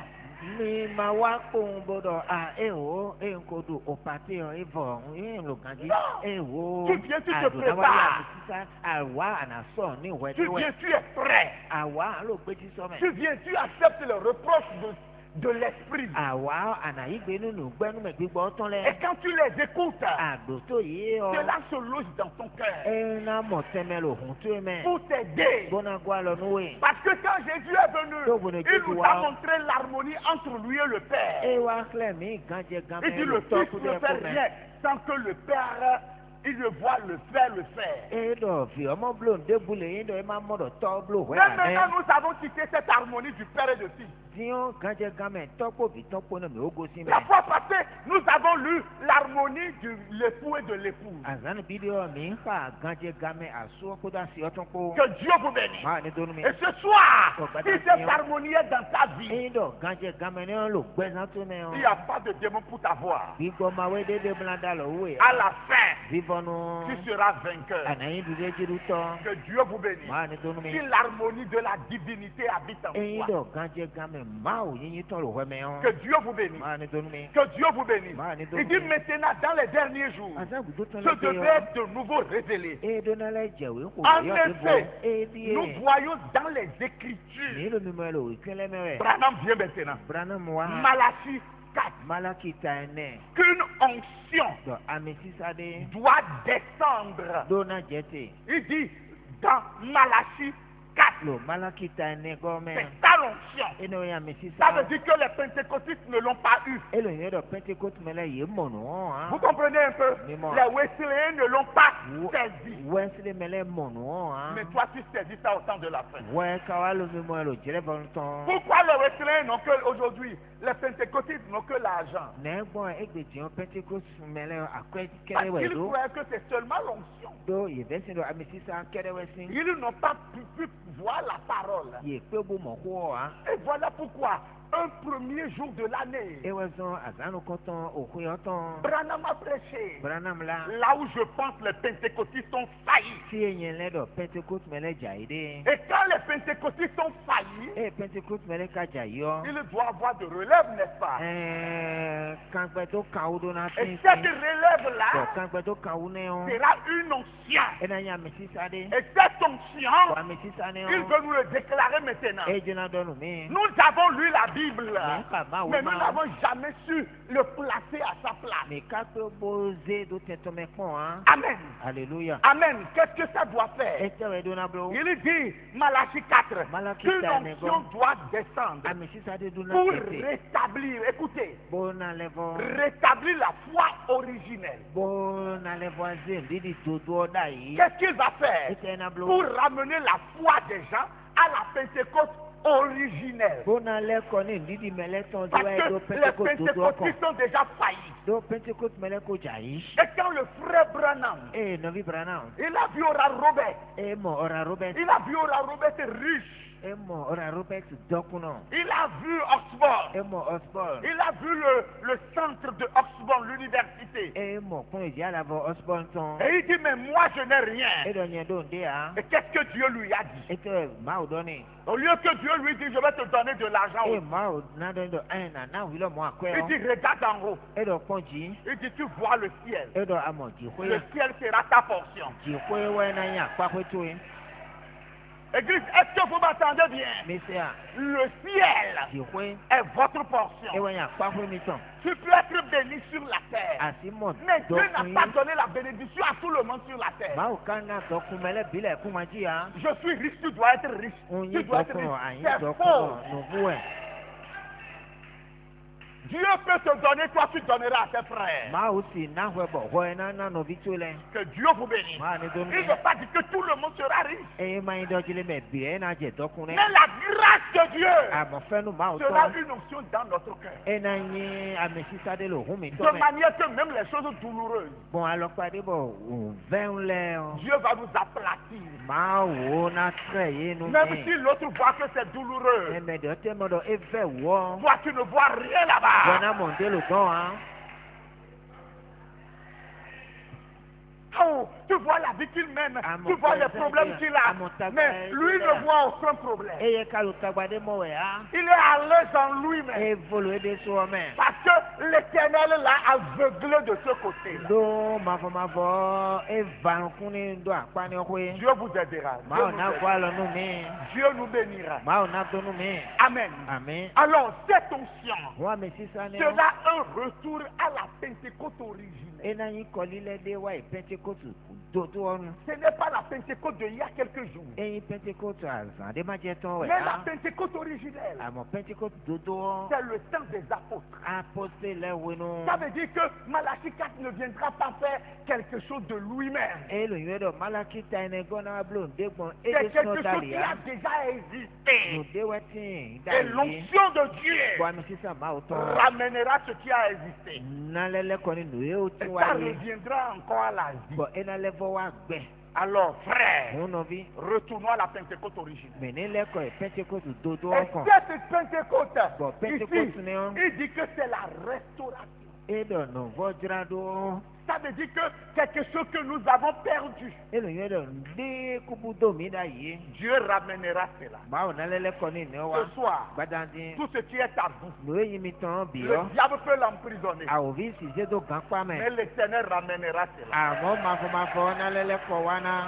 mi ma wa kpɔn bɔdɔ a ewo enkodo o pati yɔ evɔ lo gangi ewo Tu viens, tu te adonawa prépares. ya sisa awa anasɔ ni wɛ Tu ni wɛ viens, tu es prêt. awa alo gbeti sɔmɛ. Tu viens, tu acceptes le reproche de l'esprit. awa anayigbe nínú gbẹnumẹ gbígbọ tán Et lẹ. quand tu les écoutes, àgbòtó yìí ọ. cela se loge dans ton cœur ẹnà mọ̀tẹ́mẹ́ ló hùn tó mẹ́. pour t'aider. gbọ́nàgbọ́ lọ níwèé. Parce que quand Jésus est venu, Tó gbọ́dọ̀ il Jésus nous wá. a montré l'harmonie entre lui et le Père. ẹ wá kílẹ̀ mí gánjẹ Il gánmẹ́ dit ló le tọ́ Fils kú ne dẹ́ fait kú rien mẹ́. sans que le Père, il le voit le faire. ẹ dọ̀ fi ọmọ blo ndébulẹ̀ yín dọ̀ ẹ máa mọ̀dọ̀ tọ́ blo wẹ́ Mais maintenant, àná. nous avons quitté cette harmonie du Père et du Fils. tiɲɔ gánjẹ gánmẹ́ tọ́kpọ̀ bí tọ́kpọ̀ náà mi ó gosi La mẹ́. fois passée, nous avons lu l'harmonie de l'époux et de l'épouse. àzánù bídíò mi ń fa gánjẹ gánmẹ́ àsọ kó dá sí ọtún kó. Que Dieu vous bénisse. máa ní dónú mi. Et ce soir, Oh, bah, si d'accord. cette harmonie est dans ta vie, ẹ dọ̀ gánjẹ gánmẹ́ ní wọn lò gbẹ́sán tó mẹ́ il n'y ọ. a pas de démon pour t'avoir. gbígbọ́ máa wé dédé bọ́lá lọ wé. À la fin, vivonu tu seras vainqueur. anayin dúdú ejiri tọ Que Dieu vous bénisse. máa ní tónú mi Si l'harmonie de la divinité habite en eyín toi. dọ gánjẹ gánmẹ máa ò yín tọ lò wẹmẹ Que ọ Dieu vous bénisse. máa ní tónú mi Que Dieu vous bénisse. Bah, dis donc. Il dit maintenant, dans les derniers jours, azagudo tán ce lẹgbẹ devait yọ être de nouveau révélé. edonalẹ jẹwé kò En yọ débọ effet, edie nous voyons dans les Écritures. nílò mímọ ẹ lò ìkẹlẹ mẹrẹ Branham vient maintenant. branham wa Malachie 4. malaki ta ẹnẹ Qu'une onction dọ àmì sísáde doit descendre. dóná jẹtẹ Il dit dans Malachie 4. lò malaki ta ẹnẹ gọmẹ C'est ça l'onction. ẹnẹ oyè àmì Ça sísá veut dire que les pentecôtistes ne l'ont pas eu. elòyìn dọ pentecost mẹlẹ yìí mọnù ọ Vous comprenez un peu? Dis-moi. Les Wesleyens ne l'ont pas saisi. wẹsílẹ mẹlẹ mọnù ọ Mais toi, tu saisis ça au temps de la fin. wẹ káwa ló mímọ ẹ lò jẹrẹ bọ tán. Pourquoi les Wesleyens n'ont que aujourd'hui, les pentecôtistes n'ont que l'argent? nẹ́gbọ́n ẹgbẹ̀jìyàn pentecost mẹlẹ Parce akẹ́kẹ́rẹ́wẹ̀ qu'ils ló croyaient que c'est seulement l'onction. do ìfẹsìn lọ àmì sísá kẹ́rẹ́wẹ̀ sí. Ils n'ont pas pu voir la parole. yè pé bó mọ̀ kó ọ wa. Et voilà pourquoi, un premier jour de l'année, ewé sàn àzánù kọ́tàn òkú yọ tán. Branham a prêché. branham la. Là où je pense les pentecôtistes ont failli. tí èyàn lẹ́dọ̀ pentecost mẹlẹ jà yìí dé. Et quand les pentecôtistes ont failli, ẹ pentecost mẹlẹ ká jà yìí ọ. il doit avoir de relève, n'est-ce pas? kàngbẹ́ tó kàwó dó náà Et sí. cette bọ̀ relève-là kàngbẹ́ tó kàwó ní ọ. sera une onction. ẹ náà yà àmì sísá dé. Et cette onction, bọ̀ àmì sísá ní il ọ. veut nous le déclarer maintenant. ẹ jẹ́nà dọ́nù mi. Nous avons lu la Bible, Bah, mais nous bah. n'avons jamais su le placer à sa place. mais kápẹ́ bó zé do tẹ̀tọ́ mẹ́ pọ̀n án. Amen. alléluia. Amen. Qu'est-ce que ça doit ẹ faire? tẹ́wọ̀ ẹ̀dọ́ náà bolo. Il dit, Malachie 4, Malachie qu'une 4, onction doit descendre àmì sísá dé dún náà pour tètè. rétablir, écoutez, bó náà lẹ́fọ́. rétablir la foi originelle. bó náà lẹ́fọ́ zé dídì tó tó ọ̀dà yìí. Qu'est-ce qu'il va ẹ faire tẹ́ náà bolo. pour ramener la foi des gens à la Pentecôte originelle. Bona leko ni ndidi meleton Parce diwa do que les Pentecôte dodo kon. pentecôtistes sont déjà faillis. Do Pentecôte meleko jayi. Et quand le frère Branham, Novi Branham. il a vu Ora Robert, Mo ora Robert. il a vu Ora Robert riche. Mo ora Robert dokuno. Il a vu Oxford. Mo Osborne. Il a vu le centre de Oxford, l'université. Mo kun eji ala vo Osborne ton. Et il dit, mais moi je n'ai rien. Do nye do nde a. Et qu'est-ce que Dieu lui a dit? Ma o doni. Au lieu que Dieu lui dise, je vais te donner de l'argent. Ma o na do na wilo mo akwe. Il dit, regarde en haut. Do konji. Il dit, tu vois le ciel. Do amo ji hwe. Le ciel sera ta portion. Ji hwe we na ya pa hwe tu. Église, est-ce que vous m'entendez bien? Mesia. Le ciel Ji hwe. est votre portion. We ya pa hwe mi ton. Tu peux être béni sur la terre. Asimo Mais Dieu n'a dokun. pas donné la bénédiction à tout le monde sur la terre. Ma o kana dokun mele bile kuma ji a. Je suis riche, tu dois être riche. Onye Tu dois être dokuno riche. ayin C'est dokuno faux. no buwe. Dieu peut te donner, toi tu donneras à tes frères. Ma o si na hwe bo hwe na no vitule. Que Dieu vous bénisse. Ma ne Il doni. ne veut pas dire que tout le monde sera riche. Ma yin do jile me bi na je dokun ne. Mais la grâce de Dieu Amo fenu ma o sera ton. une onction dans notre cœur. Na yin amesisa de lo humi De to me. manière que même les choses douloureuses, Bon alors pade bo ven le. Dieu va nous aplatir. Ma wo na tre ye no Même me. si l'autre voit que c'est douloureux, Me de te mo do eve wo. toi tu ne vois rien là-bas. Bona mon de lo ton hein. Oh, tu vois la vie qu'il mène, tu vois les problèmes qu'il a. Mais lui ne voit aucun problème. Eye kalu tagbade mo we a. Il est à l'aise en lui-même. Evolue de so me. Parce que l'éternel l'a aveuglé de ce côté. Do mavo evan kuni do apani okwe. Dieu vous aidera. Ma Dieu o nous na aidera. kwa lo nu mi. Dieu nous bénira. Ma o na do nu mi. Amen. Amen. Alors, cette onction Wa me sisa ne. sera un retour à la Pentecôte originelle. Ena yin kolile de wa Pentecote do do on. Ce n'est pas la Pentecôte d'il y a quelques jours. Yin Pentecote azan de ma je ton we Mais la a. Pentecôte originelle, Amo Pentecote do do. c'est le temps des apôtres. Apostle le we no. Ça veut dire que Malachie 4 ne viendra pas faire quelque chose de lui-même. Elo yin do malaki ta ene go na blo de gbon e C'est de quelque so chose dali qui a. a déjà No existé. de wetin Et dali. l'onction de Dieu Wa me sisa ma o ton. ramènera ce qui a existé. Na lele koni no e o ti Et wa ça ye. reviendra encore à la vie. Bon ena levo wa gbe. Alors, frère, Mo no vi. retournons à la Pentecôte originelle. Me ne le ko Pentecote do do Et kon. cette Pentecôte, Bon, Pentecôte, ici, non. il dit que c'est la restauration. E do no vo dra do. Ça veut dire que quelque chose que nous avons perdu, Elo yin do de kubu do mi da ye. Dieu ramènera cela. Ma o na lele koni ne wa. Ce soir, Gbadandi. tout ce qui est à vous, No e yin mi ton bi le yo. diable peut l'emprisonner, A o vi si je do gan pa me. mais l'Éternel ramènera cela. Amo mafo na lele ko wana.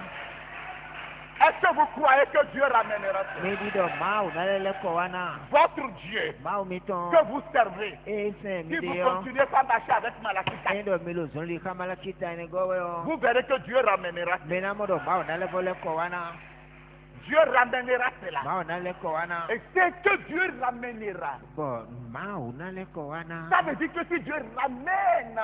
Est-ce que vous croyez que Dieu ramènera cela? Me di do ma o na lele ko wana. Votre Dieu Ma o mi ton. que vous servez, E se mi si de vous yo. continuez pas à marcher avec Malachie 4, E do mi lo zon li kamala kita ene go we yo. vous verrez que Dieu ramènera cela. Me na mo do ma o na le vo le ko wana. Dieu ramènera cela. Ma o na le ko wana. Et c'est que Dieu ramènera. Bon, ma o na le ko wana. Ça veut dire que si Dieu ramène,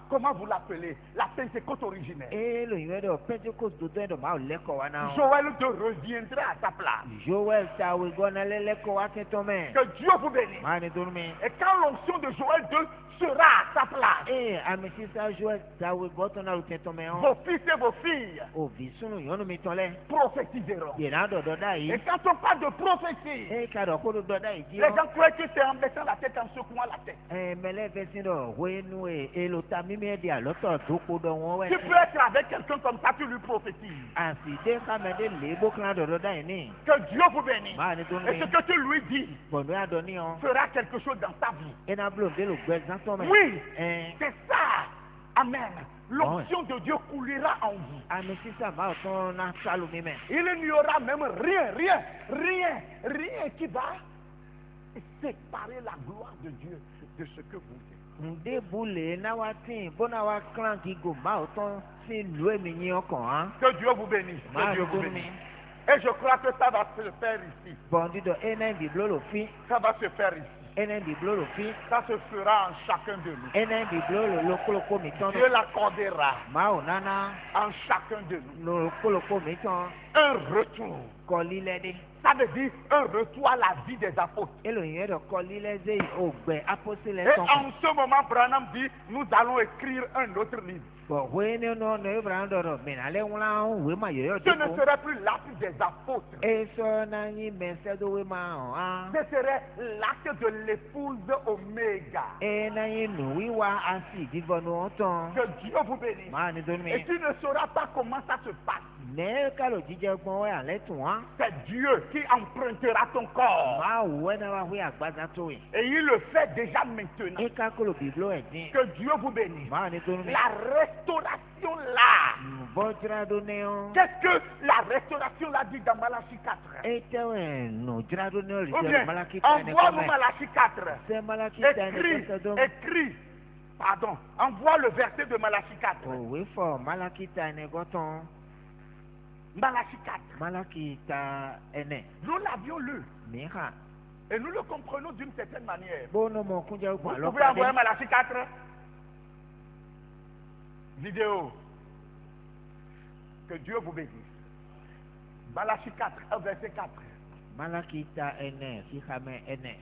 comment vous l'appelez? La Pentecôte originelle. E lo yin do Pentecote do do do ma o le ko wana. Joël te reviendra à sa place. Joel ta we go na lele ko wa ke to me. Que Dieu vous bénisse. Ma ne do me. Et quand l'onction de Joël 2 sera à sa place, E ame sisa Joel ta we go to na lo ke to me on. vos fils et vos filles O vi sunu yo no mi ton le. prophétiseront. Ye na do do da Et yi. quand on parle de prophétie, E ka do ko do do da yi ji. les gens croient que c'est en baissant la tête, en secouant la tête. Mele vesin do we nu e lo ta mi me dia lo to do ko do won we. Tu peux être avec quelqu'un comme ça, tu lui prophétises. Asi de ka me de le bo kan do do da yi ni. Que Dieu vous bénisse. Ma ne do Et ce me. que tu lui dis Bon no ya do ni on. fera quelque chose dans ta vie. E na blo de lo gbe zan to me. Oui, Eh. c'est ça. Amen. L'onction de Dieu coulera en vous. Ame sisa ma o ton na salu mi me. Il n'y aura même rien qui va séparer la gloire de Dieu de ce que vous êtes. Nde bule na wa tin bona wa clan ki go ma o ton si lu emi yin okan han. Que Dieu vous bénisse. Que Ma Dieu ne vous do bénisse. mi. Et je crois que ça va se faire ici. Bon di do enen bi blo lo fi. Ça va se faire ici. ene biblo lo fi Ça se fera en chacun de nous. ene biblo lo koloko mi ton Dieu l'accordera mao nana en chacun de nous. lo koloko mi ton Un retour. kolile de Ça veut dire un retour à la vie des apôtres. elo yen do kolile ze ogbe apostole Et ton en ce moment, Branham dit, nous allons écrire un autre livre. bo we ne no no ibrahim do me na le wla we ma yo Ce de ne ko serait plus l'acte des apôtres. e so na yin me se do we ma ah Ce serait l'acte de l'épouse Oméga. e na yin nu wiwa asi vivo no ton Que Dieu vous bénisse. ma ni do mi Et tu ne sauras pas comment ça se passe. ne ka lo jije gbon we ale tun ah C'est Dieu qui empruntera ton corps. ma we na wa we agbaza to we Et il le fait déjà maintenant. e ka ko lo biblo e din Que Dieu vous bénisse. ma ni do mi La restauration là. bojra do ne o Qu'est-ce que la restauration là dit dans Malachie 4? e te we no jra do ne o Ou ri bien, malaki ta ne ko envoie-nous me Malachie 4. se malaki ta ne Écris, ko do écris. Pardon. Envoie le verset de Malachie 4. o we fo malaki ta ne go ton Malachie 4. malaki ta ene Nous l'avions lu. mi ha Et nous le comprenons d'une certaine manière. bo no mo kunja Vous ko lo pouvez envoyer Malachie 4. Vidéo. Que Dieu vous bénisse. Malachie 4, verset 4. malaki ta ene si khame ene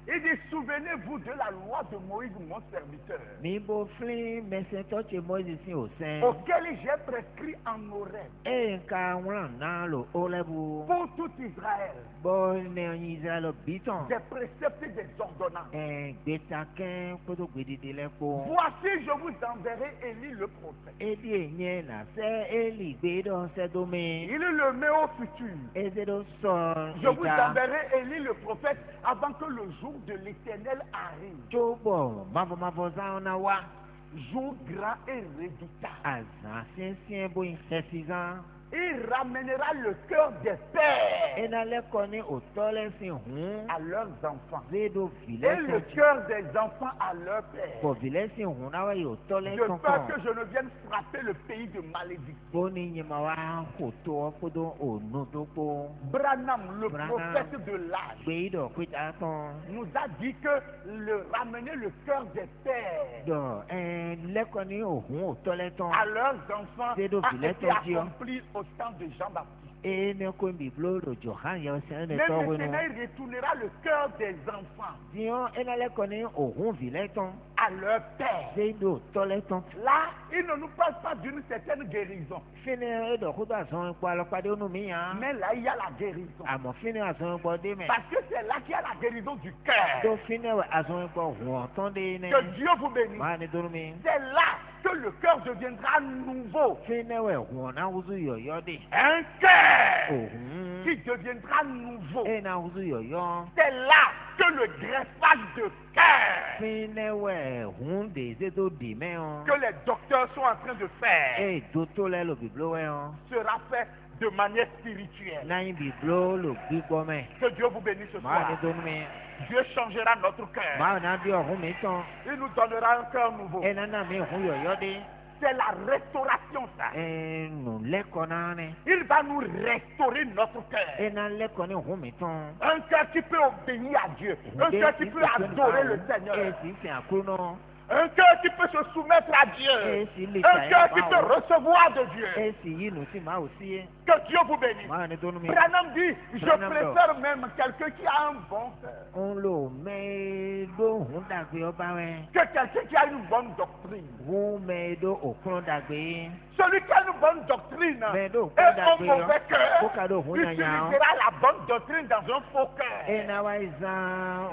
Il dit, souvenez-vous de la loi de Moïse, mon serviteur, mi bo fli mese to che moise si o sen auquel j'ai prescrit en Horeb e ka won na lo olebu pour tout Israël bo ne Israel biton des préceptes et des ordonnances. e gbeta ken ko to gbedide le ko Voici, je vous enverrai Élie le prophète. e di enye na se eli gbe do se do mi Il le met au futur. e se do so Je vous ita enverrai Élie le prophète avant que le jour de l'Éternel arrive. to bo mavo za na wa Jour grand et redoutable. azan sien bo insesizan Il ramènera le cœur des pères e na le ko ni o to le sin hun à leurs enfants ze do et vile le cœur des enfants à leurs pères. ko vile sin hun na wa yo to le De kon peur kon que je ne vienne frapper le pays de malédiction. bo ni nyima wa ko to ko do o no do ko Branham, le Branham. prophète de l'âge, gbe do ko ta ton nous a dit que ramener le cœur des pères do le ko ni o hun o to le ton à leurs enfants C'est de a filet été ton Dieu. accompli au temps de Jean-Baptiste. e ne ko bi blo do Johan yo se ne Mais to we no maintenant, il retournera le cœur des enfants dion e na le ko ni o hun vile ton à leur père. ze do to le ton Là, il ne nous parle pas d'une certaine guérison. fini e do ko do ason po alo pade onu mi ya Mais là, il y a la guérison. amo fini ason po de me Parce que c'est là qu'il y a la guérison du cœur. do fini we ason po hun ton de ne Que Dieu vous bénisse. ma ne do mi C'est là que le cœur deviendra nouveau. fini we hun na wuzu yo yo de Un cœur ohun qui deviendra nouveau. e na wuzu yo yo C'est là que le greffage de cœur fini we hun de ze do di me o que les docteurs sont en train de faire e do to le lo biblo we o sera fait de manière spirituelle. na yin biblo lo gbigbo me Que Dieu vous bénisse ce ma ne soir. do mi Dieu changera notre cœur. ma na bi ohun mi ton Il nous donnera un cœur nouveau. e na na mi hun yo yo de C'est la restauration, ça. e nu le ko na ne Il va nous restaurer notre cœur. e na le ko ni hun mi ton Un cœur qui peut obéir à Dieu. Un cœur qui peut adorer le Seigneur. e si si akuno Un cœur qui peut se soumettre à Dieu. e si li Un cœur qui ta peut recevoir de Dieu. e si yi nu si ma o si Que Dieu vous bénisse. ma ne do mi Branham dit, je Branham préfère même quelqu'un qui a un bon cœur on lo me do hun dagbe oba we que quelqu'un qui a une bonne doctrine. hun me do okun dagbe Celui qui a une bonne doctrine Mais donc, et on un a mauvais Faut qu'à l'eau, cœur on y a un. utilisera la bonne doctrine dans un faux cœur. e na wa izan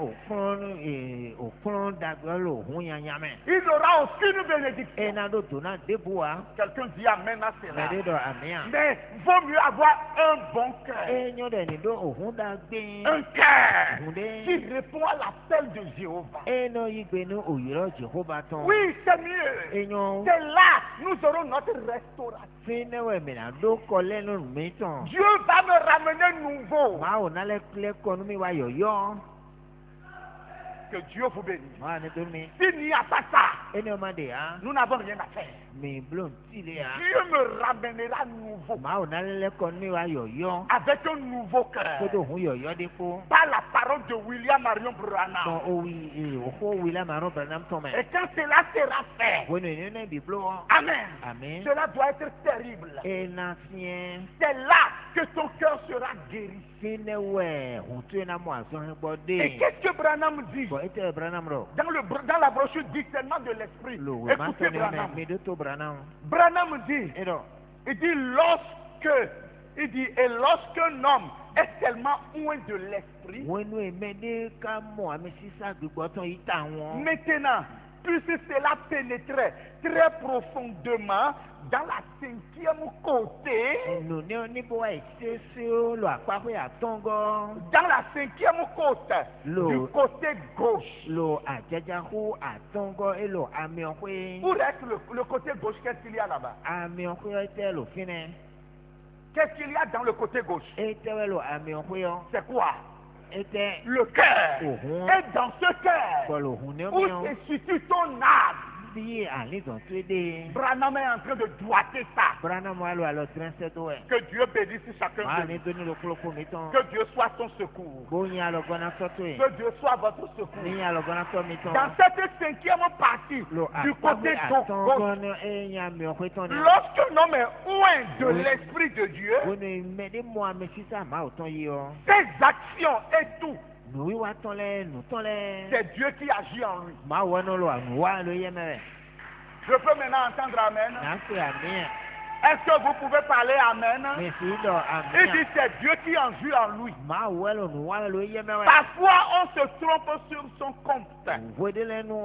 okun dagbe lo hun yanyame Il n'aura aucune bénédiction. e na do to na debua Quelqu'un dit Amen à cela. me de do amia Mais vaut mieux avoir un bon cœur. e nyo de ni do ohun dagbe Un cœur hun de qui répond à l'appel de Jéhovah. e no yigbe ni oyiro Jehova ton Oui, c'est mieux. e nyo C'est là nous aurons notre restauration. fini we mi na do ko lenu mi ton Dieu va me ramener nouveau. ma o na le ko nu mi wa yo yo Que Dieu vous bénisse. ma ne do mi S'il n'y a pas ça, ene o ma de a nous n'avons rien à faire. mi blon ti le a Dieu me ramènera nouveau ma o na le ko ni wa yoyo avec un nouveau ko cœur. do hun yoyo de po Par la parole de William Marion Branham. bon o wi o ko wi la ma ro branam to me Et quand cela sera fait, bueno ni na bi blo amen, amen cela doit être terrible. e na fien C'est là que ton cœur sera guéri. fine we hun tu na mo aso hin bo Et de qu'est-ce que Branham dit bon ete branam ro dans la brochure discernement de l'esprit? lo we ma Écoutez to ni Branham. mi do to branam Branham dit, e do il dit et lorsqu'un homme est tellement loin de l'esprit, wenu e me de ka mo ami sisa gbigbo ton yi ta won maintenant, puisque cela pénétrait très profondément dans la cinquième côté, no ni ni bo wa se se o lo apa ko ya tongo dans la cinquième côte, Lo. du côté gauche. lo ajaja hu atongo e lo ami o pe Pour être le côté gauche, qu'est-ce qu'il y a là-bas? ami o pe te lo fine Qu'est-ce qu'il y a dans le côté gauche? e te we lo ami o pe o C'est quoi? e te Le cœur. Uhum. Et dans ce ko cœur, lo hun ni o où mi o se situe ton âme? si ali don tu de Branham est en train de doiter ça. brana mo alo alo trense to e Que Dieu bénisse chacun ma de ni vous. do ni lo klo ko mi ton Que Dieu soit ton secours. bo yin alo gona so to e Que Dieu soit votre secours. ni alo gona so mi ton Dans cette cinquième partie lo du apa côté ko gauche, atongo ni e nya mi o pe ton ni lorsqu'un homme est loin de l'Esprit de Dieu, wonu me de mo ami sisa ma o ton yi o ses actions et tout, nu wi wa ton le nu ton le c'est Dieu qui agit en lui. ma wo no lo anu wa lo ye me Je peux maintenant entendre Amen. na se ami Est-ce que vous pouvez parler Amen? mi si do Il ami dit c'est Dieu qui agit en lui. ma wo lo nu wa lo ye me Parfois, on se trompe sur son compte. wo de le nu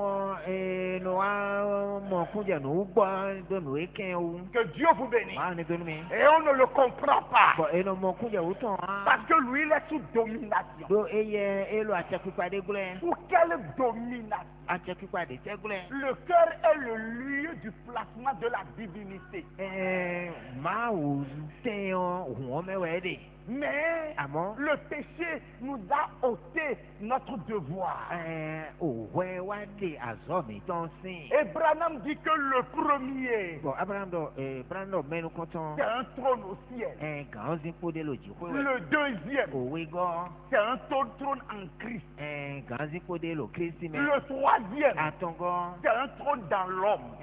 no wa mo kun je nu gbo do nu e ken o Que Dieu vous bénisse. ma ni do mi Et on ne le comprend pas. bo e no mo kun je o ton Parce que lui, il est sous domination. do e ye e lo ate pipa de gule Sous quelle domination? ate pipa de te gule Le cœur est le lieu du placement de la divinité. ma wo ten o won me we de Mais àmọ́ le péché nous a ôté notre devoir. òwe wá dé àzọ́ mi tán sí. Et Branham dit que le premier, bɔn abraham mɛnu kɔtɔn. c'est un trône au ciel. Kàn zi kpo de lo dzi kpo wɛ. Le deuxième, Òwe gɔ. c'est un trône en Christ. Kàn zi kpo de lo kristi mɛ. Le troisième, Atɔngɔ. c'est un trône dans l'homme.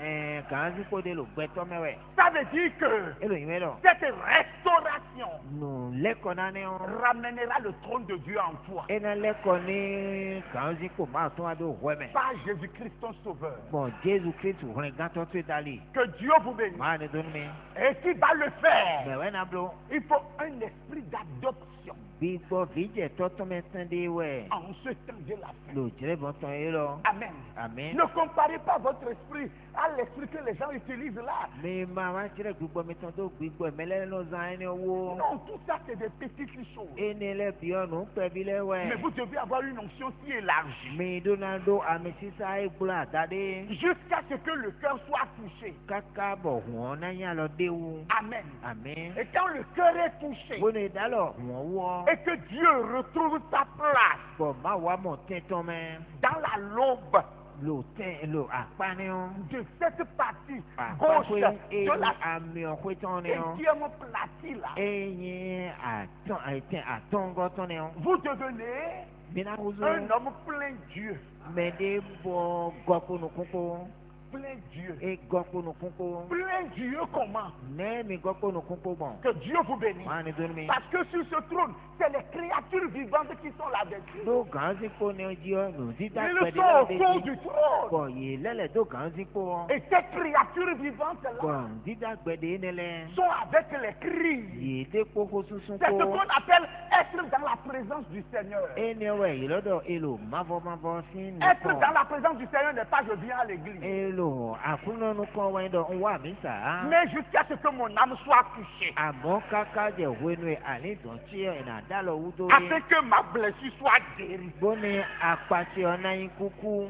Kàn zi kpo de lo gbɛtɔ mɛ wɛ. Ça veut dire que Elo yi mɛ dɔ. cette restauration Nu lɛkɔ nane o. ramènera le trône de Dieu en toi. Ena lɛkɔ ni kàn zi kpo maa tún ado wɛ mɛ. Par Jésus-Christ ton sauveur. Bɔn Jésus kristu hɔn gãtɔ tó dali. Que Dieu vous bénisse. Maa ni dunu mi. Et qui va le faire? Mɛ wɛ na blo. Il faut un esprit d'adoption Gbígbọ́ fìjẹ́ tọ́tọ́ mɛ sɛn de wɛ. en ce temps de la fin. Lo jɛrɛ bɔ tɔn ye lɔ. Amen. Amen. Ne comparez pas votre esprit à l'esprit que les gens utilisent là. Mi ma wa jɛrɛ gbígbọ́ mi tɔn tó gbígbọ́ mɛlɛ lɔ zan ɛni wo. Non, tout ça c'est des petites choses. Eni lɛ biɔ nu kpɛbi lɛ Mais wɛ. vous devez avoir une onction si élargie. Mi dona do ami sisa egblɔ ada de. Jusqu'à ce que le cœur soit touché. Kaka bɔ hɔn n'anya lɔ dewu. Amen. Amen. Et quand le cœur est touché Bone dalɔ hɔn wɔ. et que Dieu retrouve sa place Bɔn ma wa mɔ tɛntɔn mɛ. dans la lobe Lo tɛn lo akpani o. de cette partie gauche Akpakpe de eyi la ami ɔkpe tɔn ni o. cinquième partie là, Eyi atɔngɔ tɔn ni o. vous devenez Mina wuzu. un homme plein Dieu. Mɛ de bɔ gɔkponu koko. Plein Dieu. E gɔkponu koko. Plein Dieu comment? Ne mi gɔkponu koko bɔn. Que Dieu vous bénisse. Maa ni dunu mi. Parce que sur ce trône, c'est les créatures vivantes qui sont là-dessus. Do ganzi kpo ne dzi o. Nu dida Ils kpɛ de sont la au de fond dzi. du trône. Bɔn yi lɛ lɛ do ganzi kpo o. Et ces créatures vivantes-là Bɔn dida kpɛ de ne lɛ. sont avec les cris. Yi de kpo ko susu C'est ce ko. qu'on appelle être dans la présence du Seigneur. Eni wɛ yi lɔ dɔ elo mavɔ si Être dans nukɔ. la présence du Seigneur n'est pas je viens à l'église. Elo akunɔ nukɔ wɛn dɔ n wa mi sa. Mais jusqu'à ce que mon âme soit touchée. Àmọ́ kaka jẹ wenu ye ale dɔn tsi yɛ ina da lɔ wudo Afin ye. que ma blessure soit guérie. Boni akpatsi ɔna yi kuku.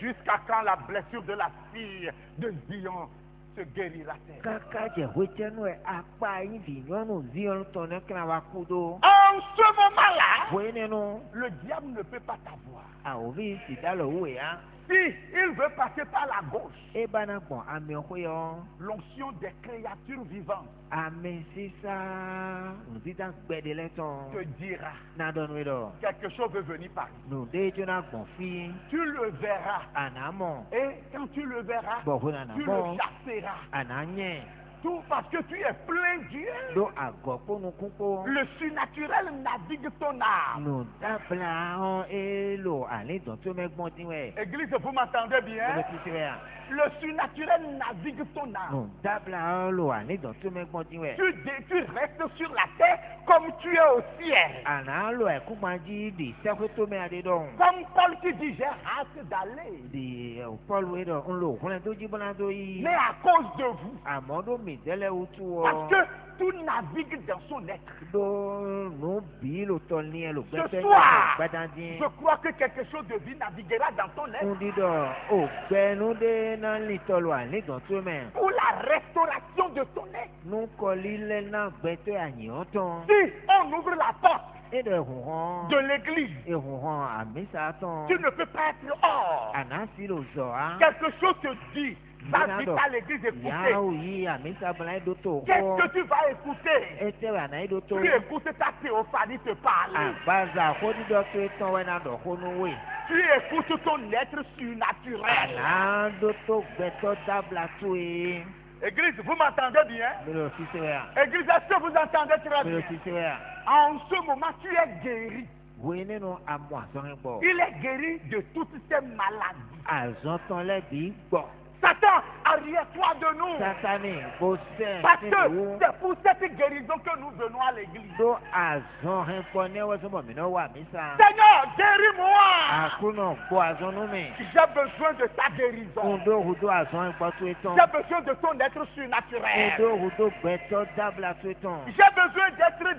Jusqu'à quand la blessure de la fille de Zion se guérira-t-elle? Kaka jẹ wetsɛnu yɛ akpa yi vi nyɔnu ziɔnu tɔ ne kira wa ku do. En ce moment-là, Woe nenu le diable ne peut pas t'avoir. awo vi si da lɔ wu ya. Si il veut passer par la gauche, e bana gbɔn ame xoe yɔ l'onction des créatures vivantes ame sisa nudida gbɛ de lɛ tɔn te dira na dɔn we dɔ quelque chose veut venir par ici. nude tso na gbɔn fi Tu le verras. anamɔ Et quand tu le verras, bɔn ko tu nana le bɔ chasseras. ananyɛ Tout parce que tu es plein Dieu. do agɔkponu kunkpo Le surnaturel navigue ton âme. nudabla hɔn elo ale dɔn tso mɛ gbɔn ti wɛ Église, vous m'entendez bien? ɛbɛ ti se wɛ yan Le surnaturel navigue ton âme. nudabla hɔn lo ale dɔn tso mɛ gbɔn ti wɛ Tu restes sur la terre comme tu es au ciel. ana lo ɛkumadzi di sɛkoto mɛ adi dɔn. Comme Paul qui dit, j'ai hâte d'aller. di Paul we dɔ nlo hlẽ tó dzibɔna tó yi Mais à cause de vous. àmọ́ ɖo mi délé wotu Parce wɔ que tout navigue dans son être. ɖo nu bi lo tɔliɛ lo gbɛtɛ Ce soir, gbadadzi je crois que quelque chose de vie naviguera dans ton être. ŋdi dɔ o gbɛ nu ɖe na li tɔlo ali dɔn tó mɛ Pour la restauration de ton être. nukɔli lɛ na gbɛtɛ anyɔ tɔn Si on ouvre la porte e ɖe huhɔn de l'église, ehuhɔn amisa tɔn tu ne peux pas être hors. anasi lo zɔa Quelque chose te dit, vas-y à l'église écouter. yawo yi amisa bla yi do to Qu'est-ce xɔ que tu vas écouter? ete ana yi do to. Tu écoutes ta théophanie te parler. Agbaza xɔɖiɖɔ to etɔn wɛna dɔ xɔnuwoe. Tu écoutes ton être surnaturel. Ana do to gbɛtɔ dabla toe. Église, vous m'entendez bien? Melo sise wɛa. Église, est-ce que vous entendez très Melo bien? sise wɛa. En ce moment, tu es guéri. Woe nenu amɔ azɔnɛ gbɔ. Il est guéri de toutes ces maladies. Azɔtɔn lɛ bi gbɔ. Satan, arrière-toi de nous. Satani ko sɛ Parce ti que wo. c'est pour cette guérison que nous venons à l'église. Do azɔn kpɔ ne wɔsɔmɔ mi n'o wa mi sa. Seigneur, guéris-moi. Akunɔ gbɔ azɔnu mi. J'ai besoin de ta guérison. Kudo hudo azɔn gbɔ to etɔn. J'ai besoin de ton être surnaturel. Kudo hudo gbɛtɔ dabla to etɔn. J'ai besoin d'être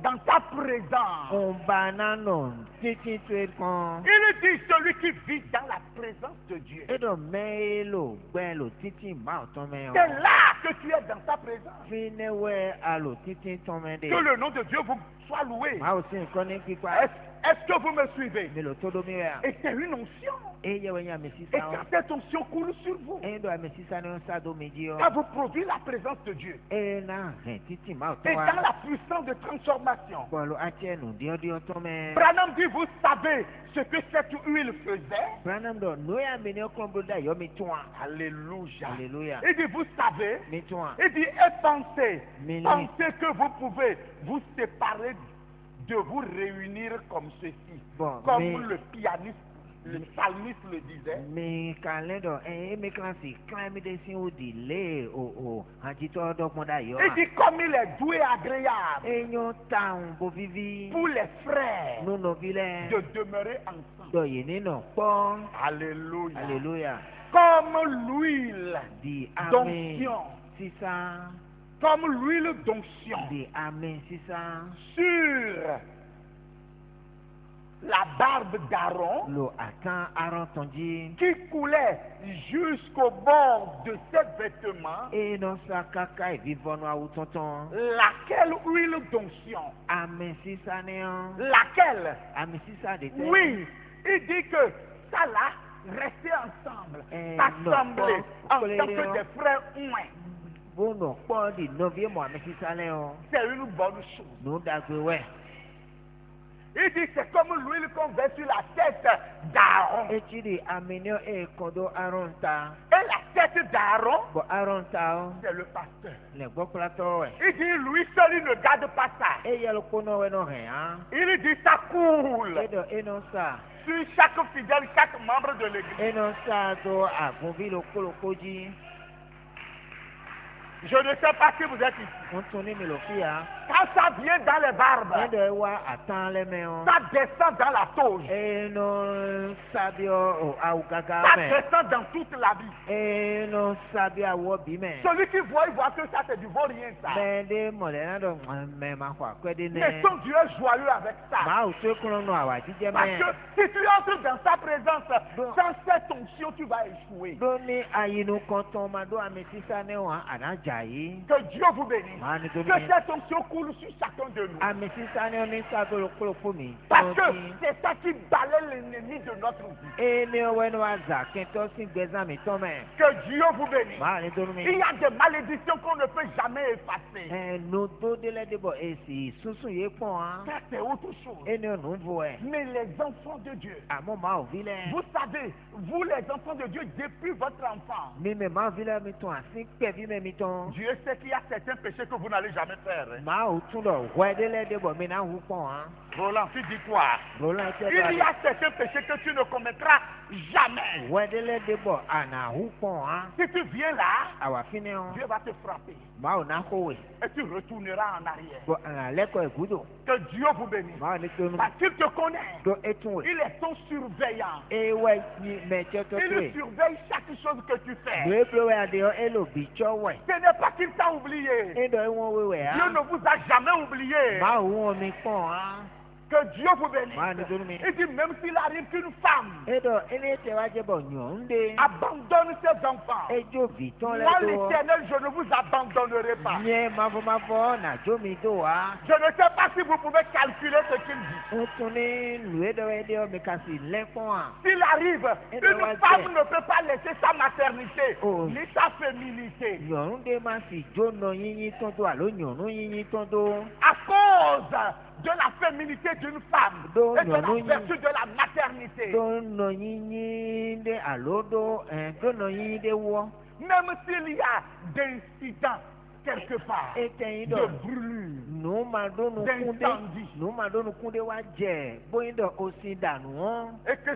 dans ta présence. Nbana nɔ titi to etɔn. Il dit celui qui vit dans la présence de Dieu. Eɖo mɛ lo gbɛ lo titi ma tɔn mɛ C'est o. là que tu es dans sa présence. Fi ne wɛ alo titi tɔn mɛ de. Que le nom de Dieu vous soit loué. Ma o si nkɔ ne kpikpa. Est-ce que vous me suivez? Mi lo to do mi wɛ. Et c'est une onction. E yɛ wɛ nya mi Et sisan o. quand cette onction coule sur vous, E do ami sisan ne sa do mi di o. ça vous produit la présence de Dieu. E na hɛn titi ma Et tɔn dans wa. la puissance de transformation. Bɔlo atsɛ nu diɔdiɔ tɔn mɛ. Branham dit, vous savez ce que cette huile faisait? Branham dɔ n'o y'a mi ne kɔnbolo da yɔ mi tɔn. Alléluia. Alléluia. Il dit, vous savez, Mi tɔn. il dit, et pensez, Mais lui- pensez que vous pouvez vous séparer de vous réunir comme ceci. Bon, Comme mais- le pianiste, le psalmiste le disait. Mi kalẽ dɔ mi kan si klã mi de si wo di le o hadzitɔ dɔ kpɔn da yɔ. Il dit, comme il est doué agréable E nyo tan bo vivi. pour les frères Nunovi lɛ. de demeurer ensemble. Dɔ yi ni nɔ kpɔ. Alléluia. Alléluia. Comme l'huile Di ame d'onction. sisan. Comme l'huile d'onction Di ame sisan. sur la barbe d'Aaron Lo atan Aron tɔn dzi. qui coulait jusqu'au bord de ses vêtements, E nɔ sa kaka evivɔnu awu tɔntɔn. laquelle huile d'onction, Ame sisan ne yɔ. laquelle, Ame sisan de tɛ. oui, il dit que ça là, rester ensemble, Eh, assembler non, en pas- tant que des frères ouins, Bo nɔ kpɔ di nɔvie mɔ ame sisan ne yɔ. c'est une bonne chose. Nu dagbe wɛ. Il dit c'est comme l'huile qu'on verse sur la tête d'Aaron. Etsi di aminio e kɔdɔ Aron ta. Et la tête d'Aaron, Bɔn Aron ta o. c'est le pasteur. Le gbɔkplatɔ wɛ. Il dit lui seul, il ne garde pas ça. E yɛlɛ kpɔnɔ wɛ nɔ hɛn han. Il dit ça coule E dɔ e nɔ sa. sur chaque fidèle, chaque membre de l'église. E nɔ sa do agunvi lo koloko dzi. Je ne sais pas si vous êtes ici. Ŋutsu ni mi lo fi ya. Quand ça vient dans les Ne barbes, dɔ wa atan lɛ mɛ o. ça descend dans la toge. E nɔ sabiɔ o awu gaga Ça mɛ. descend dans toute la vie. E nɔ sabiɔ awɔ bi mɛ. Celui qui voit, il voit que ça c'est du vaurien ça. Mɛ de mɔlɛ na dɔ mɛ ma xɔ akɔɛ de Mais nɛ. son Dieu est joyeux avec ça. Maa o to kɔnɔ nɔ awa adzidze Parce mɛ. que si tu entres dans sa présence, Bon. sans cette onction, tu vas échouer. Do ni ayinu kɔntɔn ma do ame sisan ne wa ana dza jayi. Que Dieu vous bénisse. Mani Que donumi. cette onction coule sur chacun de nous. Amesisa ni oni sagolo kolo fumi. Parce que c'est ça qui balaie l'ennemi de notre vie. Eni owenu aza kento si gbezami tome. Que Dieu vous bénisse. Mani Il donumi. y a des malédictions qu'on ne peut jamais effacer. Nudo dele debo esi susu ye pon ha. Ça, c'est autre chose. Eni onu voe. Mais les enfants de Dieu, Amo ma o vile. vous savez, vous les enfants de Dieu, depuis votre enfance, Mi me ma vile mi ton asi pevi me mi ton. Dieu sait qu'il y a certains péchés que vous n'allez jamais faire. Hein. Ma o tun lo we dele debo mi na hu pon ha. Roland, tu dis quoi? Roland ite Il y a certains péchés que tu ne commettras jamais. we dele debo ana hu pon ha. Si tu viens là, Awa fine on. Dieu va te frapper Ma o na kowe. et tu retourneras en arrière. Bo ana leko egudo. Que Dieu vous bénisse. Ma ni tonu. Parce qu'il te connaît. Do etunwe. Il est ton surveillant. Ewe ni me cheto Il twe. surveille chaque chose que tu fais. We blowe ade o elo bicho we. Ce n'est pas qu'il t'a oublié. Edo ewon wewe Dieu ha. ne vous a jamais oublié. Ma o won mi pon ha. Que Dieu vous bénisse. Ma ni tonu mi. Il dit même s'il arrive qu'une femme Edo ene te wa jebo nyonde. abandonne ses enfants, Ejo biton le moi do. l'Éternel, je ne vous abandonnerai pas. Nye mavo na jo mi do ha. Je ne sais pas si vous pouvez calculer ce qu'il dit. Otuni lue do ede o mi kasi le pon ha. S'il arrive, une femme ne peut pas laisser sa maternité Oh. ni sa féminité Nyonde ma si jo no yinyin ton do alo nyonu yinyin ton do. à cause de la féminité d'une femme Do et de la nyonu vertu de la maternité. do no yinyin de alo do do no yinyin de wo. Même s'il y a d'incidents quelque part, Eteyin de do brûlure, no ma do nu kunde. d'incendie, No ma do nu kunde wa je. Boyin do osin danu won. et que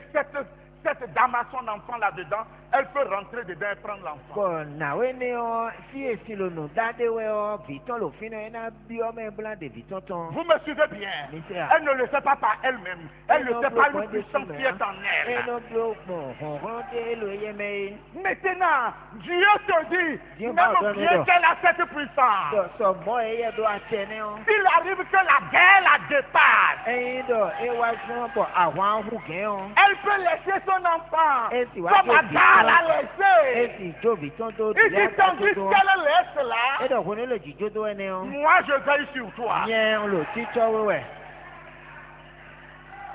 cette dame a son enfant là-dedans, elle peut rentrer dedans et prendre l'enfant. Bon, na we ne o si esi lo no dade we o viton lo fino ena bi o me blan de viton ton. Vous me suivez bien? Monsieur. Elle ne le sait pas par elle-même. Elle ne sait pas le puissant qui est en elle. Eno blo bon ron de lo ye me. Maintenant, Dieu te dit, Dieu m'a même donné bien donc. qu'elle a cette puissance, Do so mo e ye do atene o. s'il arrive que la guerre la dépasse, Eyin do e wa fun bo àwọn hu gen o. elle peut laisser son enfant Et si comme wa Agar l'a E laissé. si jo viton do Il dit tandis qu'elle laisse là, E do ko ne le jijo do ene o. moi je veille sur toi. Yen o lo ti cho wewe.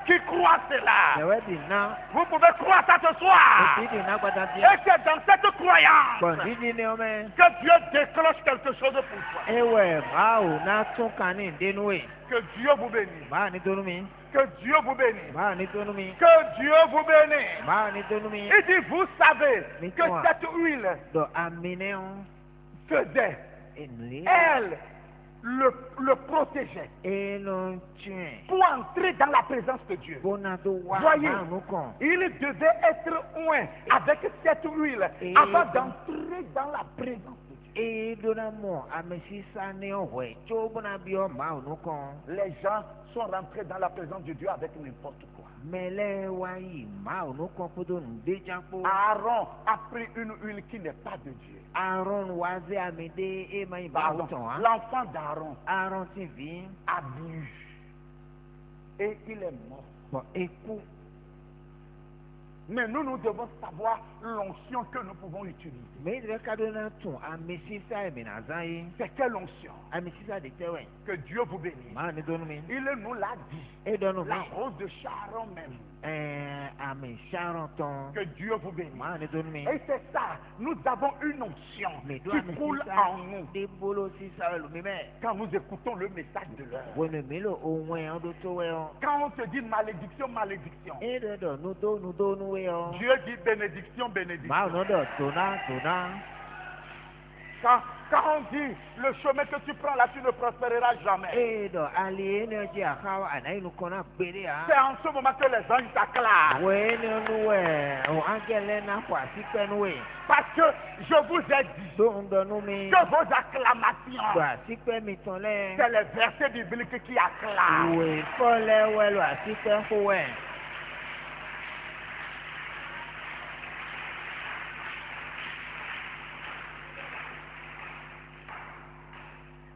Qui croit cela? Ewe di na. Vous pouvez croire ça ce O soir. ti di na gbada ti. Et c'est dans cette croyance Bon di di ne o me. que Dieu déclenche quelque chose pour toi. Ewe ma o na tun kan ni denu we. Que Dieu vous bénisse. Ma ni tonu mi. Que Dieu vous bénisse. Ma ni tonu mi. Que Dieu vous bénisse. Ma ni tonu mi. Il dit, vous savez Mais que toi. cette huile Do amine o. faisait, Enri. elle, le protégeait Eno tuen. pour entrer dans la présence de Dieu. Bona do wa Voyez. ma nu kon. Il devait être oint avec cette huile Et- avant d'entrer dans la présence de Dieu. E do na mo amesisa ne o we. Jo bona bi o ma nu kon. Les gens sont rentrés dans la présence de Dieu avec n'importe quoi. Mele wa yi ma nu kon podo nu deja po. Aaron a pris une huile qui n'est pas de Dieu. Aaron waze amede e ma yi ba Pardon. ton ha. L'enfant d'Aaron Aaron ti vi. a bu et il est mort. Bon eku. Mais nous devons savoir l'onction que nous pouvons utiliser. Me de ka do na tun amesisa e me na zan yi. C'est quelle onction? Amesisa de tewe. Que Dieu vous bénisse. Ma ni tonu mi. Il nous l'a dit. E do nu mi. La rose de Sharon même. Ame Sharon ton. Que Dieu vous bénisse. Ma ni tonu mi. Et c'est ça, nous avons une onction Me do qui coule amesisa. en nous De bolo si sa lu mi me. quand nous écoutons le message de l'heure. Wene mi lo ohun e on do to we on. Quand on te dit malédiction, malédiction, E do do nu do nu we on. Dieu dit bénédiction, Ma bénédiction. no do tona tona. Quand on dit le chemin que tu prends là, tu ne prospéreras jamais. E do ali ne je akawa anai nu kona gbere C'est a. en ce moment que les anges t'acclament. We ne nu we o angele na kwa si pe nu we. Parce que je vous ai dit Do ndo nu mi. que vos Do acclamations, a si pe mi ton le. c'est les versets bibliques qui acclament. We ko le we lo a si pe ko we.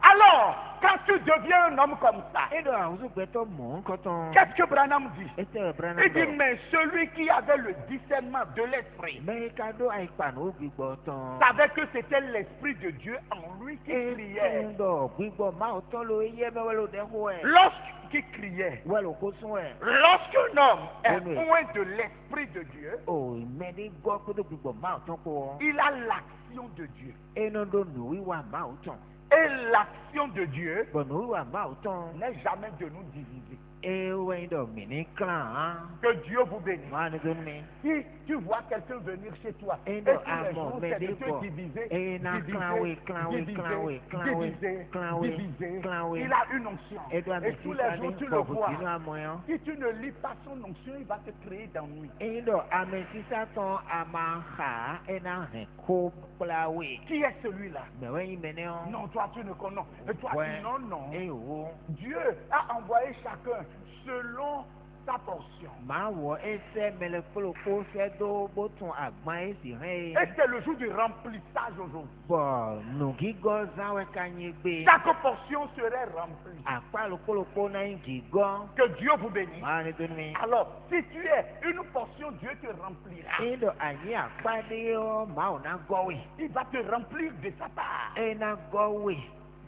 Alors, quand tu tu deviens un homme comme ça. eɖo awusugbɛtɔ mɔ kɔtɔn. Qu'est-ce que Branham dit? ete Branham Il dit, dɔ. mais celui qui avait le discernement de l'esprit mɛ ka ɖo ayikpanu gbigbɔ tɔn. savait que c'était l'esprit de Dieu en lui qui criait. etu dɔ gbigbɔ mawo tɔn lo eye mɛ wɛlɛ o de xɔ ɛ. Lorsqu'il criait, wɛlɛ o ko sún ɛ. lorsqu'un homme est Oui. loin de l'esprit de Dieu, o mɛ ni gbɔ kpɛtɛ gbigbɔ mawo tɔn kɔ. il a l'action de Dieu. eno ɖo nuwiwa mawo tɔn. Et l'action de Dieu bɔn nuwiwa mawo tɔn. n'est jamais de nous diviser. ewɛnyi dɔ mini klan. Que Dieu vous bénisse. maa ni doni mi. Si tu vois quelqu'un venir chez toi et Et tous non, les jours mais c'est de des te fois. diviser, Et non, diviser, clanoué, diviser, diviser, clanoué. il a une onction. Et doit Et tous les jours tu le vois. à moyen. Si tu ne lis pas son onction, il va te créer d'ennui. Et donc, ame sisa ton amaha ena reko plawe. Qui est celui-là? Mais oui, mais non. Non, toi tu ne connais. Et toi Ouais. non, non. Et oh. Dieu a envoyé chacun selon sa portion. Ma wo ese mele koloko se do boton agban esi Et he. c'est le jour du remplissage aujourd'hui. Bo nugi go zawe kanyi gbe. Chaque portion serait remplie. Apa lo koloko na ingi go. Que Dieu vous bénisse. Ma ni doni. Alors, si tu es une portion, Dieu te remplira. E do anyi apa de o ma o na gowe. Il va te remplir de sa part. E na gowe.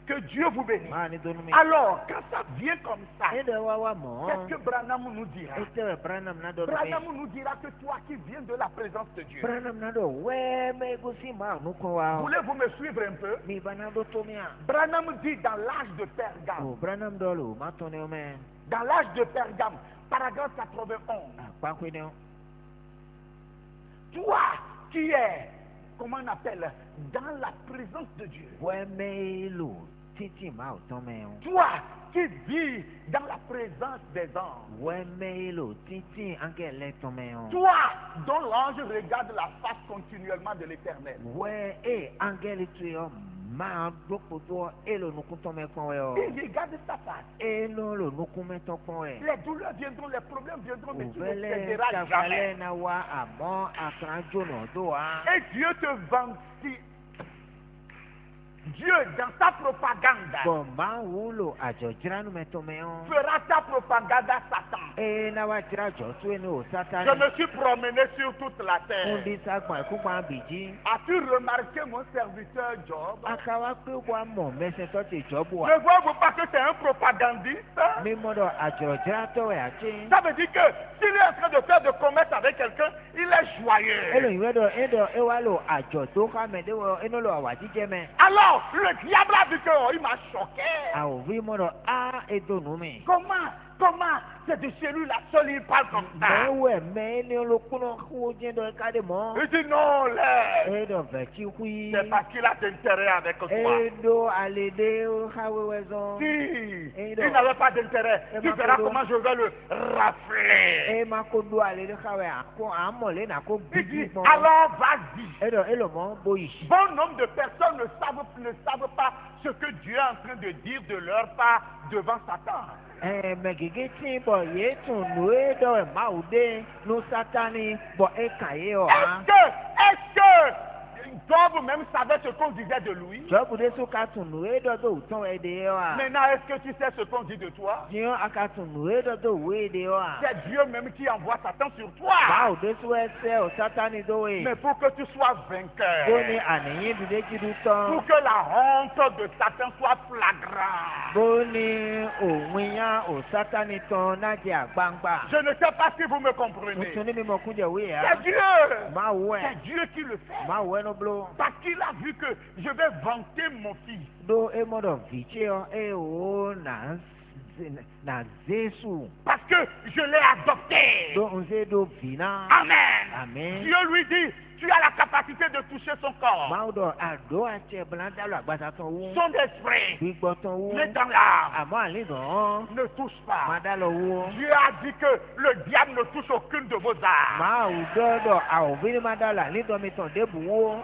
Que Dieu vous bénisse. Ma ni doni. Alors, quand ça vient comme ça, E do wawa mo. qu'est-ce que Branham nous dira? Ete Branham na do Branham nous dira que toi qui viens de la présence de Dieu, Branham na do we me gusi ma nu ko wa. voulez-vous me suivre un peu? Mi bana do to mia. Branham dit dans l'âge de Pergame, O Branham do lo ma to ne o me. dans l'âge de Pergame, paragraphe 91, Apa ko ne o. toi qui es, comment on appelle, dans la présence de Dieu, We me lo titi ma o to me o. toi qui vis dans la présence des anges, We me lo titi ange le to me o. toi dont l'ange regarde la face continuellement de l'éternel, We angeli tu yo ma do ko do e lo nu kun to me kon we o. il regarde sa face. E no lo nu kun me to kon we. Les douleurs viendront, les problèmes viendront, mais tu ne Ovele céderas jamais. kafale na wa amo akranjo no do a. Et Dieu te venti. Dieu, dans sa propagande, Bo ma wulo ajojira nu me to me o. fera ta propagande à Satan. E na wa jira jo tu enu o Je satani. me suis promené sur toute la terre. Undi sagba ku gba biji. As-tu remarqué mon serviteur Job? Akawa pe wa mo mese to ti jobu Ne wa. vois-vous pas que c'est un propagandiste? Mi mo do ajojira to we achi. Ça veut dire que s'il est en train de faire de commerce avec quelqu'un, il est joyeux. Elo iwe do e wa lo ajo to ka me de wo eno lo wa jije me. Alors, le diable a dit que oh, il m'a choqué. A o vi mo do a e do nu mi. Comment c'est de chez lui la seule il parle comme ça? Mewe me ni olokuno ku je do ka de mo. Il dit non, E do ve chi hui. c'est parce qu'il a d'intérêt avec toi. E do ale de o ha we zo. Si Et il donc, n'avait pas d'intérêt, et tu ma verras colo- comment je vais le rafler. E ma ko do ale de ha we ko amole na ko Il biji dit, mo. alors vas-y. E do elo mo bo ishi. Bon nombre de personnes ne savent pas ce que Dieu est en train de dire de leur part devant Satan. Megege tí bọ̀ yé tún lù é dọ̀wẹ̀ máa ò dé ló sátani bọ̀ ẹ kàn yé ọ̀ hàn. Est-ce que Job même savait ce qu'on disait de lui? Jọ́bù dé sún ká tún lù é dọ̀dọ̀ òtún ẹ̀ dé ọ̀ hàn. Maintenant, est-ce que tu sais ce qu'on dit de toi? Jíọ́ aka tún lù é dọ̀dọ̀ òwú ẹ̀ dé ọ̀ hàn. C'est Dieu même qui envoie Satan sur Bá toi. ò dé sún ẹsẹ̀ ọ̀ sátani dọ̀wẹ̀. Mais pour que tu sois Bó ní vainqueur, àníyàn dùdé jídu tán. pour que la honte de Satan soit flagrante. Bó ní òun yá ò sátani tán nájẹ àgbangba. Je ne sais pas si vous me Mo comprenez. tún ní mímọ kúnjẹ wí yá. C'est Dieu. Máa wọ ẹ̀. C'est Dieu qui le fait. Máa wọ ẹnu blo. Parce qu'il a vu que je vais vanter mon fils. Dó é mọ̀dọ̀ fìtsẹ́ ọ̀ ẹ̀ ò nà Zésu. Parce que je l'ai adopté. Dó ń ṣe dó bìnà. Amen. Amen. Dieu lui dit, tu as la capacité de toucher son corps, Máa dọ̀ àdó àti ẹ̀bùnà dálọ̀ àgbàtà tán wú. son esprit, Gbígbọ́ tán wú. mais dans l'âme. Àmọ́ àlè dàn Ne touche án. Máa pas. dá lọ wú. Dieu a dit que le diable ne touche aucune de vos âmes. Máa ò dọ́dọ̀ àwòbí ni máa dá lọ àlè dàn mi tàn débù wú.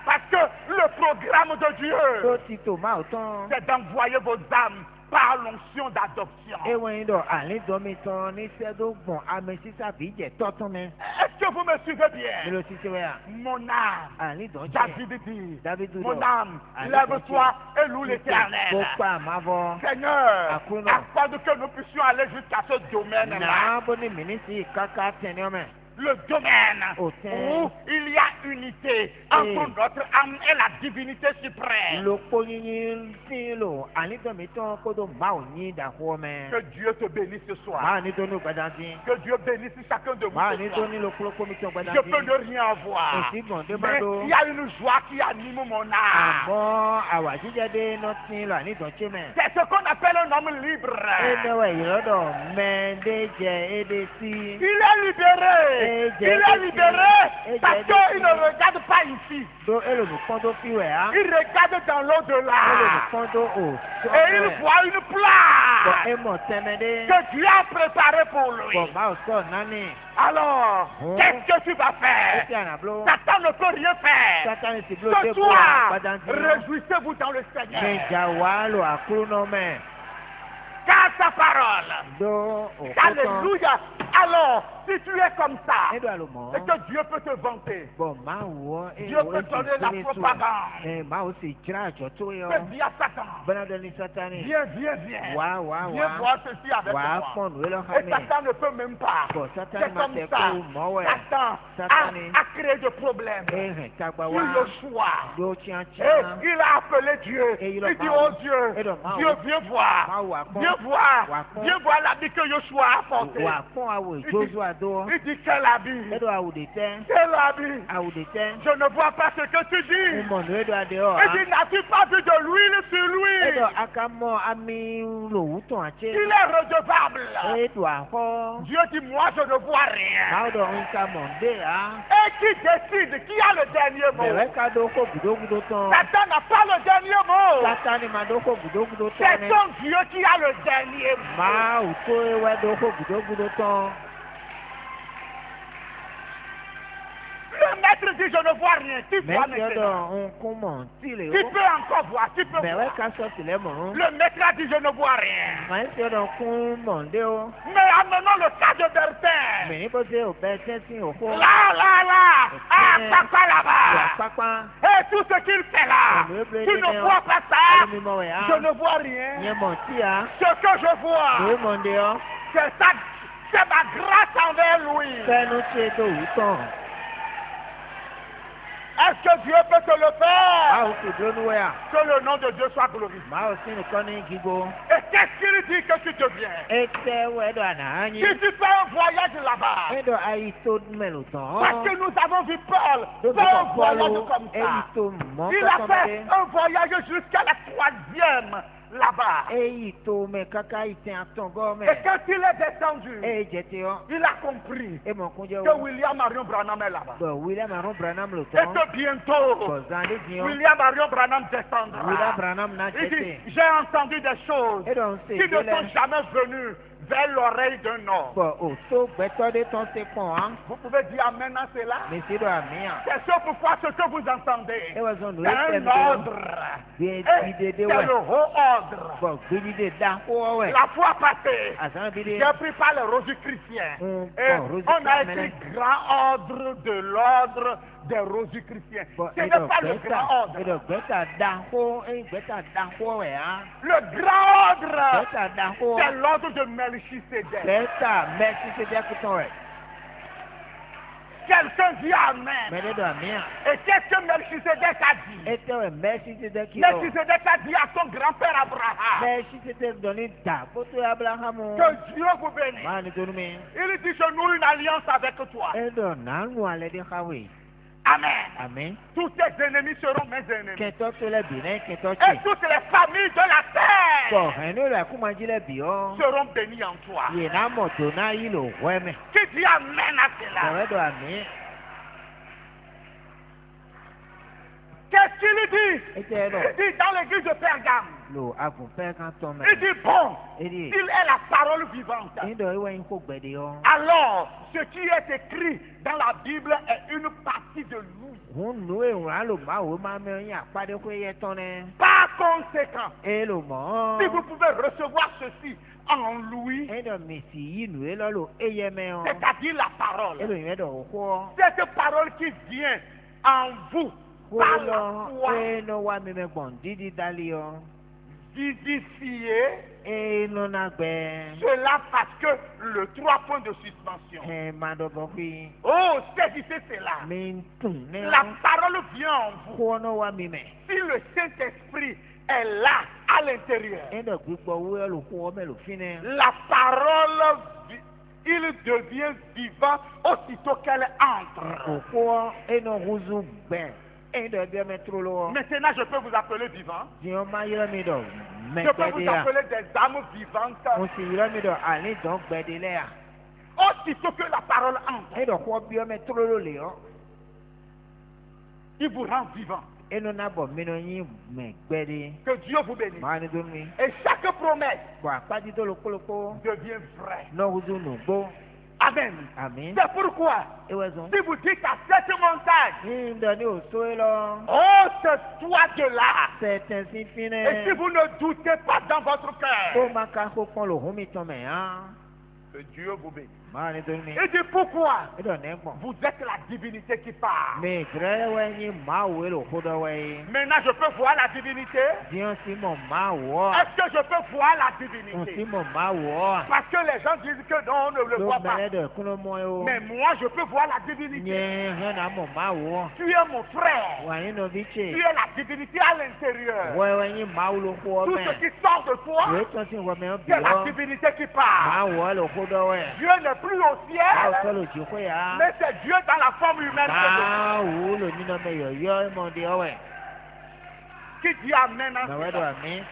Parce que le programme de Dieu, tó ti tò máa tán. c'est d'envoyer vos âmes par l'onction d'adoption. ewe yin dɔ ali dɔmi tɔn ní sɛdo gbɔn ame sisa bi jɛ tɔtún mɛ. Est-ce que vous me suivez bien? mélòó sisi wɛ yan. Mon âme, ali dɔn jɛ. David dit, David mon dɔ. âme, Ali lève-toi et loue ko l'Éternel. pa ma bɔ. Seigneur, Akuno. accorde que nous puissions aller jusqu'à ce domaine-là. naa bó ni minisi kaka tɛnɛ mɛ. Le domaine Autant. où il y a unité entre notre âme et la divinité suprême. lóko yíyí sí lò ali dɔmi tɔn kó tó máa yin dàkó mɛ. Que Dieu te bénisse ce soir. máa ní tó ní gbadasi. Que Dieu bénisse chacun de vous máa ce ní soir. tó ní lókolóko mi tɔn Je peux gbadasi. ne rien avoir. èsì gbọ̀n dé bá Mais do. il y a une joie qui anime mon âme. àmọ́ àwà jíjáde náà ti lọ àní ìtọ́jú mẹ́. C'est ce qu'on appelle un homme libre. Edewe ìrọ́dọ̀ mẹ́ẹ̀ẹ́dẹ́jẹ édè sí. Il est libéré. Il est libéré parce qu'il ne regarde pas ici. Do elomukpɔn tó fi wẹ̀ á. Il regarde dans l'au-delà. Elomukpɔn tó o. Et il voit une place emɔ tɛmɛ dé. que Dieu a préparée pour lui. bɔn maa sɔ nani. Alors, qu'est-ce que tu vas faire? eti anablo. Satan ne peut rien faire. Satan si blo Ce dé bo soir, gbadanti. réjouissez-vous dans le Seigneur. mɛdza wa lo akuru nɔmɛ. Car sa parole. do o kɔtɔn. Alléluia. Alors, si tu es comme ça, edo alomɔ. c'est que Dieu peut te vanter. bɔn maa wɔ Dieu peut donner la propagande. maa o si dzra adzɔ tó yɔ. Mais dis à Satan, bɛnadɔ ni satani. viens, viens, viens. wa wa Viens wa. voir ceci avec wa moi. kpɔn nu elɔ Et hami. Satan ne peut même pas. Bon, C'est Satan m'a comme fait ça. coup, moi, ouais. Satan Satan a créé des problèmes. Ehe, tagba Sur wa. le choix. Do tiɲɛ Et tiɲɛ. il a appelé Dieu. Et Il il a dit, marre. oh Dieu, Et donc, marre. Dieu, viens voir. Ma wa kpɔn. Viens voir. Wa kpɔn. Viens voir l'habit que Joshua a porté. Wa kpɔn awo Joshua do. Il dit, quel habit? Edo awo de tɛ. Quel habit? Awo de tɛ. Je ne vois pas ce que tu dis. Umɔ nu edo ade yɔ. Et dit, n'as-tu pas vu de l'huile sur lui? Edo aka mɔ ami lowu tɔn Il atse. est redevable. Edo axɔ. Dieu dit, moi je ne vois rien. Maawo dɔ nka mɔ de ya. Et qui décide? Qui a le dernier mot? Mɛwɛ ka do ko gudogudo tɔn. Satan n'a pas le dernier mot. Satani ma do ko gudogudo C'est tɔn nɛ. ton Dieu qui a le dernier mot. Maawo to ewɛ do ko gudogudo tɔn. Le maître dit, je ne vois rien. Tu vois Mɛtɛ dɔ maintenant. nkumɔ ti le Tu o. peux encore voir, tu peux Mɛwɛ voir. ka sɔ tilẹ̀ mɔ. Le maître a dit, je ne vois rien. Mɛtɛ dɔ kumɔ de o. Mais amenons le cas de Bertin. Mɛ ní ko se o bɛ tɛsi o ko. Là. Ah, papa Wà là-bas. pápá. Et tout ce qu'il fait là. Tu ne vois pas ça. Ẹni mɔ wẹ̀ Je á. ne vois rien. Nyɛ mɔ ti ya. Ce que je vois, O mɔ de yɔ. c'est ma grâce envers lui. Fɛnu tse to wù tɔn. Est-ce que Dieu peut te le faire? Maawo fi do nu wẹ̀ a. Que le nom de Dieu soit glorifié. Maawo si nìkan ní gigo. Et qu'est-ce qu'il dit que tu deviens? Ete wẹ̀ dɔ àná anyi. Si tu fais un voyage là-bas, Ẹdɔ ayi to mɛlo parce tɔn. que nous avons vu Paul Do faire un bɔ voyage bɔlu. comme Eyi ça. to mɔ Il a kɔtɔn fait de. un voyage jusqu'à la 3e là-bas. Eyi to mɛ kaka yi tɛ atɔn Et gɔmɛ. quand il est descendu, Eyi jɛ te yɔ. il a compris E mɔ kunjɛ que o. William Marion Branham est là-bas. Bɔn William Aron Branham lo Et tɔn. que bientôt, Bɔn zan de diɲɔ. William Marion Branham William descendra. Branham na Il jɛ dit, te. j'ai entendu des choses E dɔn se qui ne de sont lɛ. jamais venues vers l'oreille d'un homme. Bɔn o so gbɛtɔ de tɔn se pɔn an. Vous pouvez dire amen à cela? Mesi dɔ ami yan. C'est ce pourquoi ce que vous entendez. E wa zɔn nu C'est e un tɛmɛ de. ordre. Bi Et di de c'est de le wɛ. haut ordre. Bɔn gbedi de da kɔ wɛ. La fois passée, Azan bi de. j'ai pris par les Rosicruciens. Et Bon, on a écrit grand ordre de l'ordre des Rosicruciens. Bɔn Ce e n'est dɔ pas le grand gbɛta. E ordre. dɔ gbɛta da kɔ. E gbɛta da kɔ wɛ an. Le grand ordre, Gbɛta da kɔ. c'est l'ordre de Melchisédek. Gbɛta mɛsi se de kutɔn wɛ. Quelqu'un dit amen. Mɛ de dɔ ami yan. Et qu'est-ce que Melchisédek a dit? E tɛ wɛ mɛsi se de kilo. Melchisédek a dit à son grand-père Abraham Mɛsi se de dɔnni da. Koto Abrahamu. que Dieu vous bénisse. Maa ni tonu mi. Il dit, je noue une alliance avec toi. E dɔ nanu alɛ de ka wɛ. Amen. Ami. Tous tes ennemis seront mes ennemis. Kɛtɔ to lɛ bi nɛ kɛtɔ Et tse. toutes les familles de la terre Bɔn hɛn la kumadzi lɛ bi yɔ. seront bénies en toi. Yena mɔto na yi lo wɛ mɛ. Qui dit amen à cela? Bɔn e dɔ ami. Qu'est-ce qu'il dit? E tɛ dɔ. Il dit dans l'église de Pergame. lo avun pɛ kan tɔn mɛ. Il dit bon, edi il est la parole vivante. ŋdɔ ewɔ yin ko gbɛdi yɔ. Alors, ce qui est écrit dans la Bible est une partie de lui. hun nu ewura lo ma wo ma mɛ yin akpa de ko yɛ tɔn nɛ. Par conséquent, e lo mɔ. si vous pouvez recevoir ceci en lui, ŋdɔ misi yi nu elɔ lo eyɛ mɛ yɔ. c'est-à-dire la parole, elo yin dɔ o kɔ. cette parole qui vient en vous par la kolo foi, eno wa mi mɛ gbɔn didi dali yɔ. vivifiée, eno na gbɛ. cela parce que le 3 points de suspension. ma dɔ bɔ fi. Oh, saisissez cela. mi tun ne La parole vient en vous. kɔnɔ wa mi mɛ. Si le Saint-Esprit est là, à l'intérieur, ŋdɔ gbígbɔ wo lo kɔ mɛ lo fi nɛ. la parole, il devient vivant aussitôt qu'elle entre. o kɔ eno huzu gbɛ. ŋdɔ bi mɛ tro lo. Maintenant, je peux vous appeler vivant. diɲɛ ma yɛrɛ mi dɔ mɛ Je peux gbɛ de vous ya. appeler des âmes vivantes. mo si yɛrɛ mi dɔ ale dɔn gbɛ de lɛ ya. Aussitôt que la parole entre, ŋdɔ kɔ bi mɛ tro lo le yɔ. il vous rend vivant. eno na bɔ minnu yi mɛ gbɛ de. Que Dieu vous bénisse. maa ni dun mi. Et chaque promesse bɔn akpadi to lo koloko. devient vraie. n'o huzu nugbo. Amen. ami. C'est pourquoi, ewɛ zɔn. si vous dites à cette montagne, ŋdɔ ni o so ye lɔ. oh, c'est toi de là. sɛtɛn si fi Et si nɛ. vous ne doutez pas dans votre ko cœur, ma ka ko kɔn lo hun mi tɔn mɛ yan. que Dieu vous bénisse. maa ni dun mi. Et dit pourquoi ŋdɔ ne gbɔn. vous êtes la divinité qui parle. mais gɛrɛ wɛ nyi maa wo lo ko dɔ wɛ ye. Maintenant, je peux voir la divinité. diɲɛ si mɔ maa wɔ. Est-ce que je peux voir la n si divinité? mɔ maa wɔ. Parce que les gens disent que non, on ne le lo voit pas. mɛlɛ dɔ kunu mɔ ye o. Mais moi, je peux voir la divinité. nye hɛn na mɔ maa wɔ. Tu es mon frère. wa yin nɔ bi Tu tse. es la divinité à l'intérieur. wɛ wɛ nyi maa wo lo ko Tout mɛ. ce qui sort de o toi, ye tɔn si wɔ mɛ bi c'est la wɔ. divinité qui parle. maa wɔ lo ko dɔ wɛ. Dieu n'est plus au maa ciel, fɛ lo dzi ko ya. mais c'est Dieu dans la forme humaine. maa wo lo nyi nɔ mɛ yɔyɔ mɔ de wɛ. Qui dit amen à nɔwɛ do cela? ami.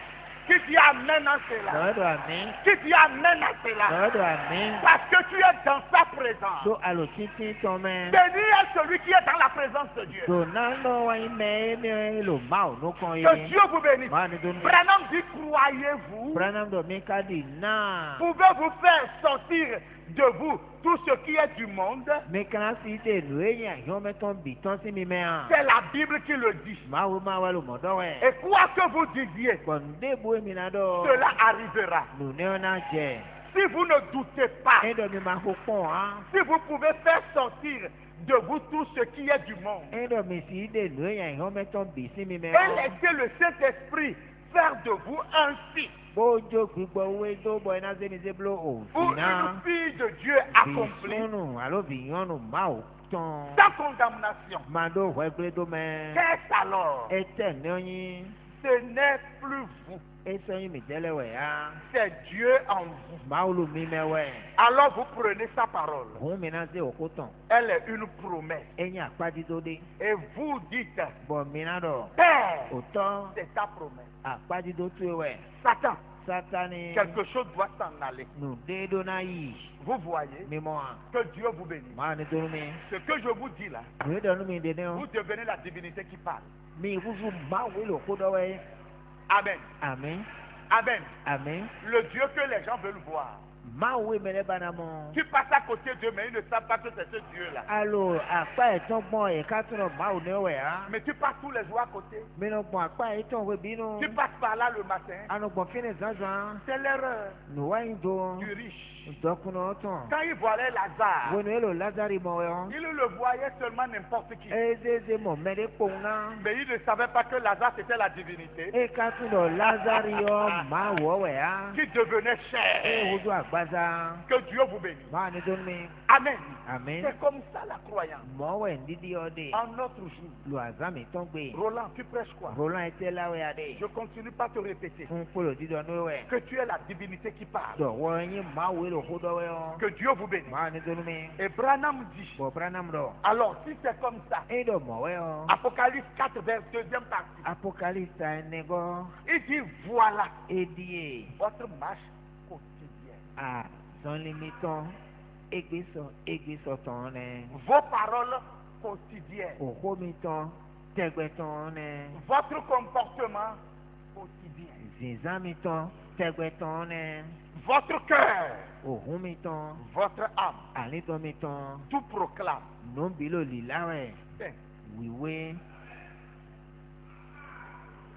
Qui dit amen à cela? nɔwɛ do ami. Qui dit amen à cela? nɔwɛ do ami. Parce que tu es dans sa présence. do alo titi tɔn mɛ. Béni est celui qui est dans la présence de Dieu. do nanɔ wa yi mɛ mi lo maa o no kɔn Que ye. Dieu vous bénisse. maa ni dun mi. Branham dit, croyez-vous, branham dɔ mi ka di naa. pouvez-vous faire sortir de vous tout ce qui est du monde? mi kana si te nu ye nya yɔn mɛ tɔn bi tɔn si mi mɛ yan. C'est la Bible qui le dit. maa wo maa wa lo mɔ dɔ wɛ. Et quoi que vous disiez, kɔnde bo mi na dɔ. cela arrivera. nu ne na jɛ. Si vous ne doutez pas, e dɔ mi ma ko kpɔn han. si vous pouvez faire sortir de vous tout ce qui est du monde, e dɔ mi si de nu ye nya yɔn mɛ tɔn bi si mi mɛ et yan. laissez le Saint-Esprit faire de vous un fils bójú gbígbọ́ owó tó bọ̀ iná sẹ́ni ṣe blo ou òfin náà. une fille de Dieu accomplie, bìsúnù àló bìyànnù máa ò tán. sans condamnation. máa dó wẹ́ gbé tó mẹ́. Qu'est-ce alors? ẹ tẹ̀ ní ọyìn. Ce n'est plus vous, ẹ sọyìn mi tẹ́lẹ̀ wẹ̀ ya. c'est Dieu en vous. máa lù mí mẹ́wẹ́. Alors vous prenez sa parole. òun mi náà ṣe òkú tán. Elle est une promesse. ẹ̀yin àpájí tó dé. Et vous dites, bọ̀ mí náà dọ̀. Père, òótọ́ c'est ta promesse. àpájí tó tú ewẹ̀. Satan, sátani. quelque chose doit s'en aller. nù déédó náà yìí. Vous voyez mímọ́ à. que Dieu vous bénisse. máa ní tó mi. Ce que je vous dis là, ìwé dọ̀nù mi dé ní o. vous devenez la divinité qui parle. mi ìfúfú máa wí lò kó dọ́wọ́ yẹn. Amen. àmín. Amen. àmín. Le Dieu que les gens veulent voir. máa wí mẹ́lẹ́ bá na mọ́. Tu passes à côté d'eux, mais ils ne savent pas que c'est ce Dieu-là. alo àpá ẹ̀tọ́ gbọ́n ẹ̀ka tó nà máa ò ní ọ̀wẹ̀ á. Mais tu passes tous les jours à côté. mìíràn gbọ́n àpá ẹ̀tọ́ òwe bínú. Tu passes par là le matin. anugbọ̀n fínì zanzan. C'est l'erreur nùwáyìn tó. du riche. dọ́kunà ọ̀tàn. Quand il voyait Lazare, wọnú èlò lázaro mọ̀ ẹ̀ il le voyait seulement n'importe qui. ezeze mọ̀ mẹ́lẹ́ kpọ̀n náà. Mais il ne savait pas que Lazare c'était la divinité eka tún lọ lázaro yọ máa wọ̀ ọ̀wẹ̀ á. qui devenait cher. ehudu àgbàzá. Que Dieu vous bénisse. máa ní tó mi. Amen. àmín. C'est comme ça la croyance. mọ̀wẹ̀ ndídí ọdẹ. En notre jour, lu àzámi tán gbé. Roland, tu prêches quoi? roland ẹtẹ láwẹ̀ adé. Je continue pas te répéter fún kpọlọ dídọ̀ níwẹ̀. que tu es la divinité qui parle. dọ̀wọ́ ẹyin máa wé lò kó dọ́wẹ́ ọ. Que Dieu vous bénisse. máa ní tó mi. Et Branham dit, bọ̀ branham dọ̀. alors si c'est comme ça, e dọ̀ mọ̀wẹ́ ọ. Apocalypse 4, verset 2e partie, apocalypse ẹnẹgọ́. il dit, voilà edie. votre marche quotidienne. a sọnlimitán. egbésọ tán nẹ. Vos paroles quotidiennes. òkó mi tán. tẹgbẹ tán nẹ. Votre comportement quotidien. Zinzamitɔ, tɛgbɛtɔ nɛ, Votre cœur, ohumitɔ, votre âme, alidɔmitɔ, tout proclame. nobilo lilawɛ, Saint. wiwe,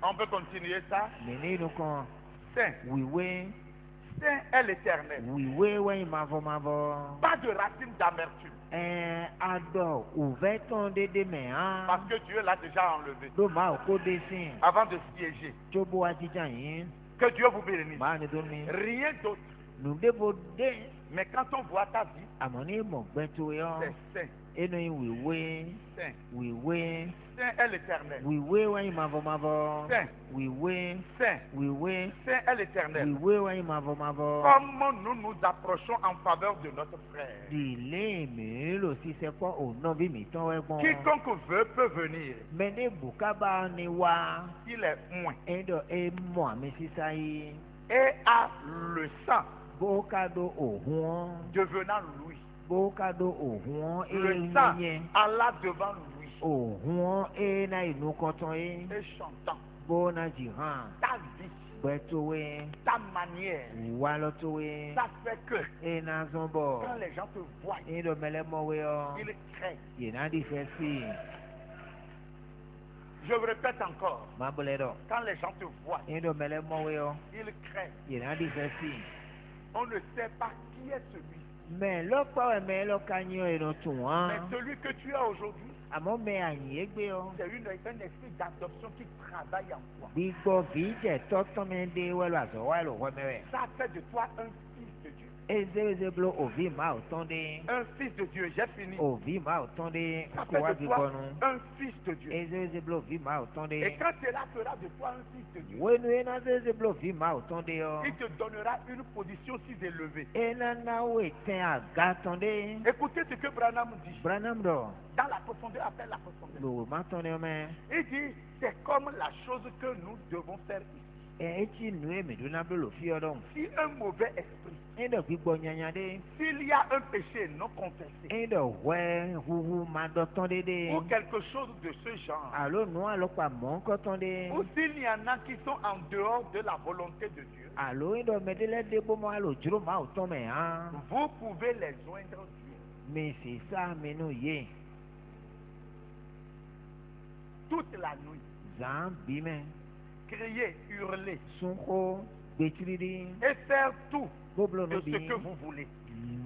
On peut continuer ça. menenukɔ, Saint. wiwe, Saint est l'Éternel. wiwe wɛyin mavɔmavɔ. Pas de racine d'amertume. Adɔ òvɛtɔn dédé mɛ hã. Parce que Dieu l'a déjà enlevé. Ɖo maa wò kó dé sí. Avant de siéger. Tso bo adzidza yín. Que Dieu vous bénisse. Maa ni tó ní. Rien d'autre. Nùdébò dé. Mais quand on voit ta vie, Àmọ́ ní mọ̀ gbẹ́tò yọ. c'est saint. Enu yi wìwé. Saint. Wìwé. Saint est l'Éternel. Wìwé wẹ́yìn mavɔmavɔ. Saint. Wìwé. Saint. Wìwé. Saint est l'Éternel. Wìwé wẹ́yìn mavɔmavɔ. Comme nous nous approchons en faveur de notre frère. Dìlé mi lò sísẹ kọ́ ònà bí mi tán wẹ́ gbọ́n. Quiconque veut peut venir. Mẹ ní bùkábà ni wá. Il est moins. Ẹ̀dọ̀ ẹ̀ mọ̀ àmì sísá yìí. Et a le sang Bó ká do òhun. devenant lui. Bó ká do òhun Le sang yẹn. alla devant lui. Òhun na inú kọ́tán yìí. Et chantant. Bó na jì hàn. Ta vie, Gbẹ́tòwé. ta manière, Wà lọ́tòwé. ça fait que Na zọ́n bọ̀. quand les gens te voient, Ẹ̀dọ̀ mẹlẹ́mọ̀wé ọ. ils craignent. Yìí náà di fẹ́ sí. Je répète encore, Má bọ̀lẹ̀ dọ̀. quand les gens te voient, Ẹ̀dọ̀ mẹlẹ́mọ̀wé ọ. ils craignent. Yìí náà di fẹ́ sí. On ne sait pas qui est celui. Mẹ lọ́pọ̀ ẹ̀mẹ́ lọ́ka yín ọ ìrọ̀ tù wọ́n. Mais celui que tu as aujourd'hui, Àmọ́ mẹ àyìn égbé ọ. c'est un esprit d'adoption qui travaille en toi. Gbígbọ́ kìí jẹ́ tọ́tọ́ mi dé wẹ́lú àzọ̀wá ẹ̀lò wẹ́mẹ́rẹ́. Ça fait de toi un fils de Dieu. Ezéwézé blo òbí máa ò tán dé. Un fils de Dieu, j'ai fini. Òbí máa ò tán dé. Ça Kó fait wá de bí toi bọ́nu. un fils de Dieu. Ezéwézé blo òbí máa ò tán Et dé. quand cela fera de toi un fils de Dieu, Wénu iná zéwézé blo òbí máa ò tán dé ọ. il te donnera une position si élevée. Iná náwó ìtẹ́ àga tán dé. Écoutez ce que Branham dit. Branham dọ̀. Dans la profondeur, appelle la profondeur. Lò má tán dé ọmọ. Il dit, c'est comme la chose que nous devons faire ici. Etí nu èmi dúná bí lò fi ọdọ̀. Si un mauvais esprit, Ẹ̀dọ̀ gbígbọ́ nyanya dé. s'il y a un péché non confessé, Ẹ̀dọ̀ wẹ́ huhu máa dọ̀ tán dédé. ou quelque chose de ce genre, Àló nu àlọ́pàá mọ́ kọ́ tán dé. ou s'il y en a qui sont en dehors de la volonté de Dieu, Àló ẹ̀dọ̀ mẹ́dẹ́lẹ́ dé bó máa lò jùlọ máa ò tán mẹ́ hàn. vous pouvez les joindre Dieu. Mi sì sá mi nù yé. Toute la nuit, Zàn bí mẹ́. crier, hurler, Sunko gbẹtiriri. et faire tout Gbóbló de nu ce bí. que vous voulez.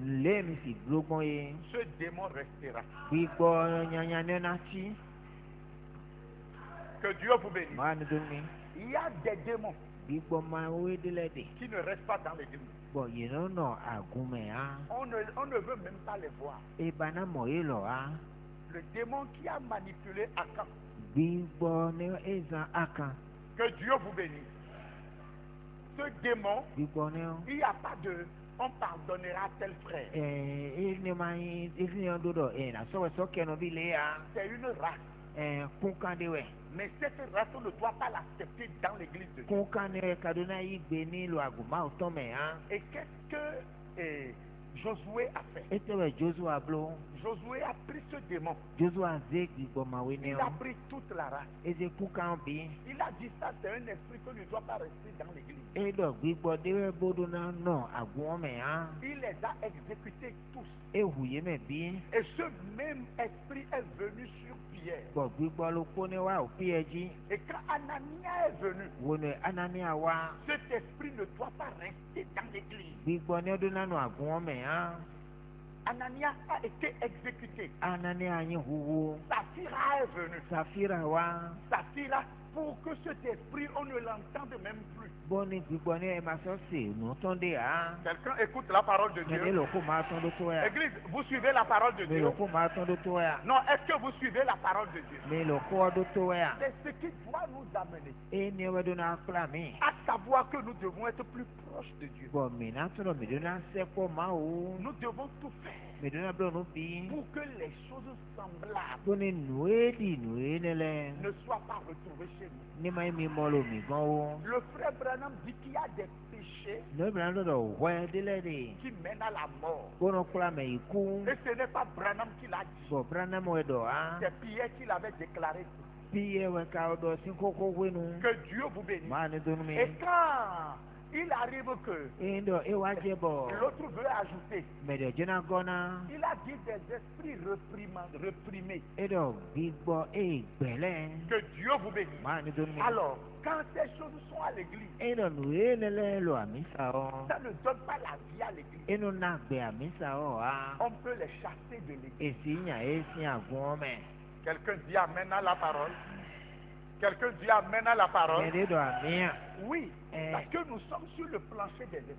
Lé mi sì gbógbọ́n yé. Ce démon restera. Gbígbọ́ nyanya ní ọ̀nà tí. Que Dieu vous bénisse. Màá ní dún mi. Il y a des démons Gbígbọ́ máa wé délẹ̀ dé. qui ne restent pas dans les démons. Bọ̀ yìí ló nà àgùn mẹ́ hàn. On ne veut même pas les voir. Ìbànú mọ̀ yìí lọ hàn. Le démon qui a manipulé Akan. Gbígbọ́ ní ẹ̀zán àkàn. Que Dieu vous bénisse. Ce démon, Gbígbọ́ ní ọ. il n'y a pas de on pardonnera tel frère. Ẹni máa ń ìfihàn dúdọ̀ nà sọ́wọ́sọ́ kẹnu bí lé ya. C'est une race. Kúnkàndé wẹ̀. Mais cette race, on ne doit pas l'accepter dans l'église de Dieu. Kúnkàndé wẹ̀ Kaduna yìí gbé nílùú àgùnmá òtọ́ mẹ́ hàn. Et qu'est-ce que Josué a fait? Ètò ẹ̀ Joshua blo. Josué a pris ce démon. Joshua zé gbígbọ́ máa wé ní Il ọ. a pris toute la race. Eze kúnkàn bí. Il a dit ça, c'est un esprit qui ne doit pas rester dans l'église. Ẹ̀dọ̀ gbígbọ́ déwẹ́ bódó náà nà àgùn mẹ́ hàn. Il les a exécutés tous. Ehu yé mẹ́ bí. Et ce même esprit est venu sur Pierre. Bọ̀ gbígbọ́ ló kó ní wá òpí ẹ jí. Et quand Anania est venu, Wọnú Anania wá. cet esprit ne doit pas rester dans l'église. Gbígbọ́ ní ọdún náà nà àgùn mẹ́ hàn. Anania a été exécuté. Anania yín huhu. Saphira est venu. Safira wá. Saphira, pour que cet esprit, on ne l'entende même plus. Bọ́ni gbígbọ́ ní ẹ̀ máa sọ sí ìnú tán dé à. Quelqu'un écoute la parole de Mẹ́ni Dieu. ló kó máa tán ló tó yà. Église, vous suivez la parole de Mi Dieu. ló kó máa tán ló tó yà. Non, est-ce que vous suivez la parole de Dieu? Mi ló kó ọdún tó yà. C'est ce qui doit nous amener E ní ọwọ́ dún náà kúrà mí. à savoir que nous devons être plus proches de Dieu. Bọ̀ mí náà tún lọ mí dún náà sẹ́pọ̀ máa wò. Nous devons tout faire Mi dún náà bí ònú bí. pour que les choses semblables Bọ́ni nùé dì nùé nílẹ̀. ne soient pas retrouvées chez nous. Ní máa mi mọ́ lo mi gan o. Le frère Branham dit qu'il y a des péchés Ní obìnrin lọ́dọ̀ wẹ́ délẹ̀ dè. qui mènent à la mort. Bọ́nà kúrà mẹ́ ikú. Et ce n'est pas Branham qui l'a dit. Bọ̀ Branham ẹ̀dọ̀ á. C'est Pierre qui l'avait déclaré. Bí ẹwẹ́ ká ọdọ sí kókó wénu. Que Dieu vous bénisse. Máa ní dunu mi. Et quand il arrive que Ẹ̀ńdọ̀ ẹwà jẹ bọ̀. l'autre veut ajouter, Mẹ̀dẹ̀ jẹ́nà gọ́nà. il a dit des esprits reprimés. Ẹ̀dọ̀ gbígbọ́ ẹ̀gbẹ́lẹ̀. Que Dieu vous bénisse. Máa ní dunu mi. Alors, quand ces choses sont à l'église, Ẹ̀dọ̀ nù ẹ̀lẹ́lẹ́ lọ àmì sà ọ́. ça ne donne pas la vie à l'église. Ẹnu náà gbé àmì sà ọ́ wa. On peut les chasser de l'église. Èsì yàn èsì àgùn ọmọ. Quelqu'un dit amen à la parole. Quelqu'un dit amen à la parole. Mẹ̀dẹ̀ dọ̀ àmì à. Oui, Eh. parce que nous sommes sur le plancher des esprits.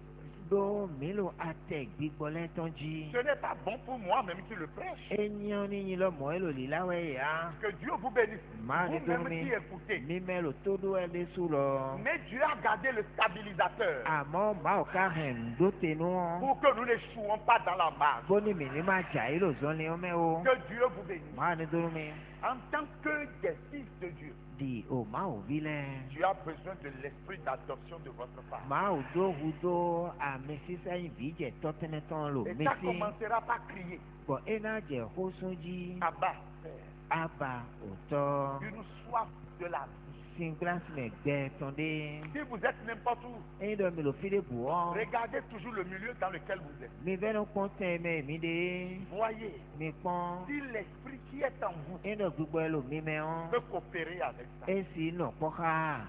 Dó mílò àtẹ̀ gbígbọ́ lẹ́tọ́ jí. Ce n'est pas bon pour moi même qui le prêche. Ẹ̀yàn níyìn lọ́mọ ẹ̀ lò lè láwẹ̀ yá. Que Dieu vous bénisse. Máa ní dunu Vous-même mi. qui écoutez. Mímẹ́ lò tó dó ẹ lé sùn lọ. Mais Dieu a gardé le stabilisateur Àmọ́ màá ò ká hẹ̀ ń dó tẹnu ọ́. pour que nous n'échouons pas dans la marche. Bóni mi ní máa jà yìí lò zọ́n ni ọmọ ẹ o. Que Dieu vous bénisse. Máa ní dunu mi. En tant que des fils de Dieu, Di o máa ò vi lẹ̀. Dieu a besoin de l'esprit d'adoption de votre part. Máa ò dó hu dó àmì sísẹ́yìn bí jẹ́ tọ́tẹ́nẹ́tàn lò Et mí ça sí. commencera par crier. Bọ̀ ẹ náà jẹ́ kó sún jí. Abba, Père, Àbà òtọ́. une soif de la vie. Singlas mẹ̀ gbẹ tọ́ndé. Si vous êtes n'importe où, Ẹyin dọ̀ mi lò fi dé bù ọ́. regardez toujours le milieu dans lequel vous êtes. Mi fẹ́ ló pọ́n tẹ́ mẹ́ mi dé. Voyez, Mi pọ́n. si l'esprit qui est en vous Ẹyin dọ̀ gbígbọ́ ẹ lò mí mẹ́ ọ́. peut coopérer avec ça. Ẹ sì nà pọ́ ká.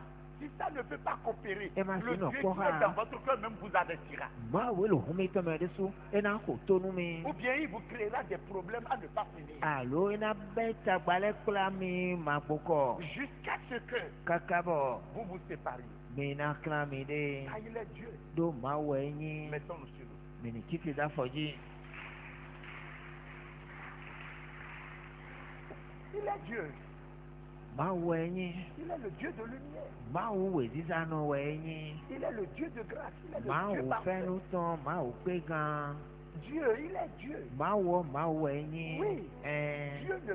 Si ça ne peut pas coopérer, Eh ben, le sinon, Dieu qui quoi, est dans votre cœur même vous avertira. Máa wé lò hún mi tọ́ mẹ́ dé sún. Ẹ náà kò tónú mi. Ou bien il vous créera des problèmes à ne pas finir. Àló iná bẹ́ tagbalẹ̀ kúlá mi máa gbókọ̀. Jusqu'à ce que Kàkà bọ̀. vous vous sépariez. Mi iná kílá mi dé. Car il est Dieu. Dó máa wọ ẹyin. Mettons-nous sur nous. Mi ní títí dáfọ̀jì. Il est Dieu. Máa wọ ẹyin. Il est le Dieu de lumière. Máa wò wè sísánú wọ ẹyin. Il est le Dieu de grâce. Il est Máa le Dieu wò parfait. fẹ́nu tán. Máa wò pé gan. Dieu, il est Dieu. Máa wọ ẹyin. Oui. Ẹ Dieu ne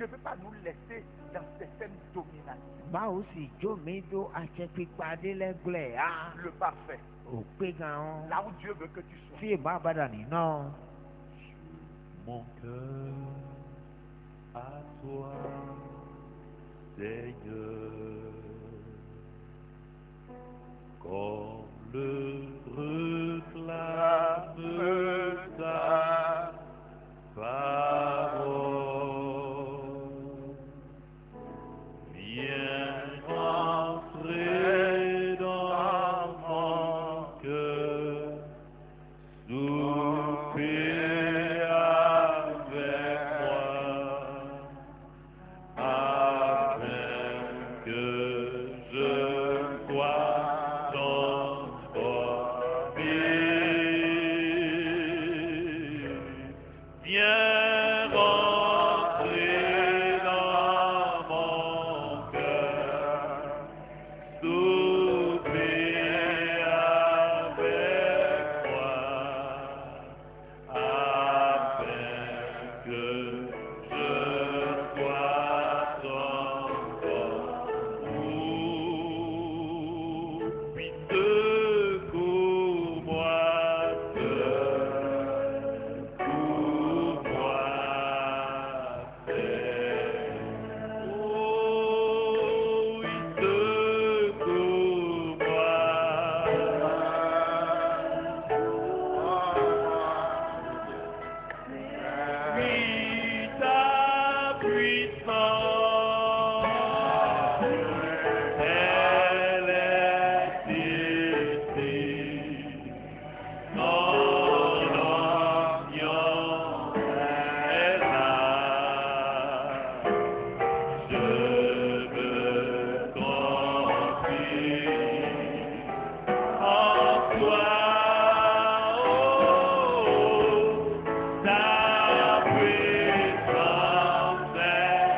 peut pas nous laisser dans certaines dominations. máa ò sì jó mi dó àṣẹ pípa délẹ́gbẹ̀ẹ́ á. Le parfait. Ò pé gan. Là où Dieu veut que tu sois. Tí èèmọ̀ àbádà nínú. Mon cœur à toi, Seigneur, comme le réclame ta parole. Viens entrer dans mon cœur, souper avec moi, afin que je sois transformé. Viens rentrer dans mon cœur, souper avec moi, afin que je sois transformé. Puis secours-moi, secours-moi, Seigneur. Oh, oui, secours-moi. Oui, ta puissance, elle est ici. Ton onction est là. Je me confie en toi. Oh, ta puissance est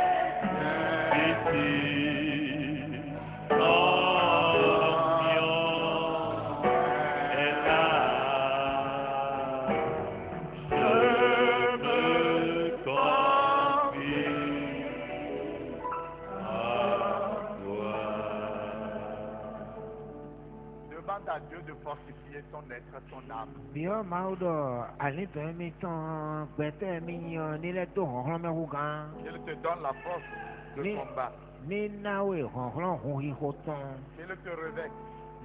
ici. Ton onction est là. Je me confie à toi. Demande à Dieu de fortifier ton être, ton âme. Bí ọ máa ń dọ̀ àlítọ́ mi tán gbẹ̀tẹ́ mi yan nílẹ̀ tó hàn mẹ́kú gan. Qu'il te donne la force de Ni- combat. Ni nawe honhon hohihoton. Il te revêt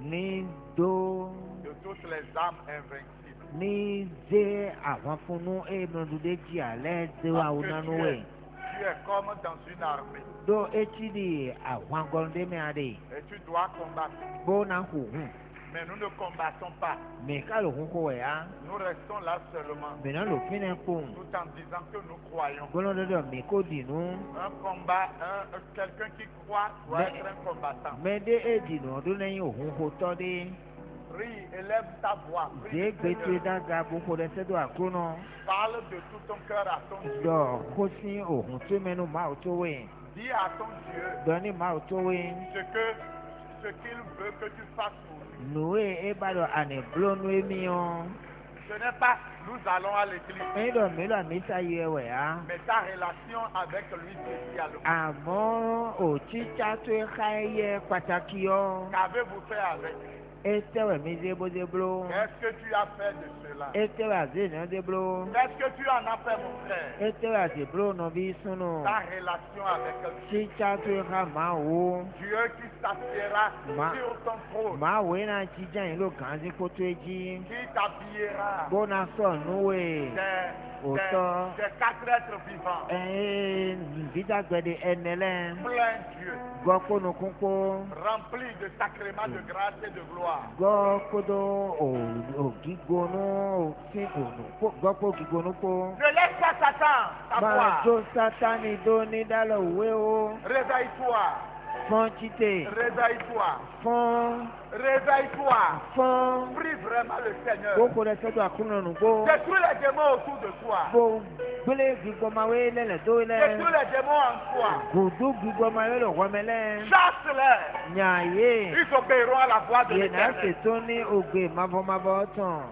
Ni do. de toutes les âmes invincibles. Ni ze ahwafunu ebnudude ji ale de wa Parce que unanuwe. tu es comme dans une armée Do echidi ahwangolde me ade. et tu dois combattre. Bo na huhun. Mais nous ne combattons pas. Me ka lo hun ko ya. Nous restons là seulement Me na lo fine kun. tout en disant que nous croyons. Golo do me ko dinu. Un combat, quelqu'un qui croit doit Mais- être un combattant. Me de edinu do leyin ohun ko to de. Prie, élève ta voix. Prie Ze le gbetu Seigneur. daga bo ko de sedo akrono. Parle de tout ton cœur à ton Dieu. Do ko sin ohun to menu ma o to we. Dis à ton Dieu Do ni ma o to we. ce qu'il veut que tu fasses pour lui. Noe e ba do ane blo no emi o. Ce n'est pas nous allons à l'église, E do me lo mi sa ye we a. mais ta relation avec lui spécialement. Àmọ́ òtítà tó ká ẹyẹ pàtàkì ọ. Qu'avez-vous fait avec? Ètèwẹ̀ mi débódébó. Qu'est-ce que tu as fait de cela? Ètèwẹ̀ àzéèyàn débó. Qu'est-ce que tu en as fait, mon frère? Ètèwẹ̀ àzébúrò nà bí súnù. Ta relation avec lui. Títà tó ká máa wò. Dieu qui s'assiera Ma- sur ton trône, Máa wò iná jíjà yín ló kàn án sí kótó ẹjí. qui t'habillera Bóná sọ̀ núwè. Autant- des quatre êtres vivants. Bídàgbẹ̀dẹ̀ ẹnẹlẹ́. Plein Dieu, Gọ́kónú kúnkó. rempli de sacrements de grâce et de gloire. Gọ́kódó ògígbónú gọ́kó ògígbónú kó. Ne laisse pas Satan Máa t'avoir. jó sátánì dó ní dálọ̀ òwe o. Réveille-toi, Fọ́n títè. réveille-toi, Fọ́n. réveille-toi. Fọ́n. Prie vraiment le Seigneur. Gbogbo rẹ̀ sọ́dọ̀ àkúnnà gbó. Détruis les démons autour de toi. Gbó gbélé gbígbọ́máwé lẹ́lẹ̀ tó lẹ̀. Détruis les démons en toi. Gùdú gbígbọ́máwé lọ̀ wọ́mẹ́lẹ́. Chasse-les. Nyàyé. Ils obéiront à la voix de Yéèna l'Éternel. ṣètò ní ògbè mabọ́mabọ́ tán.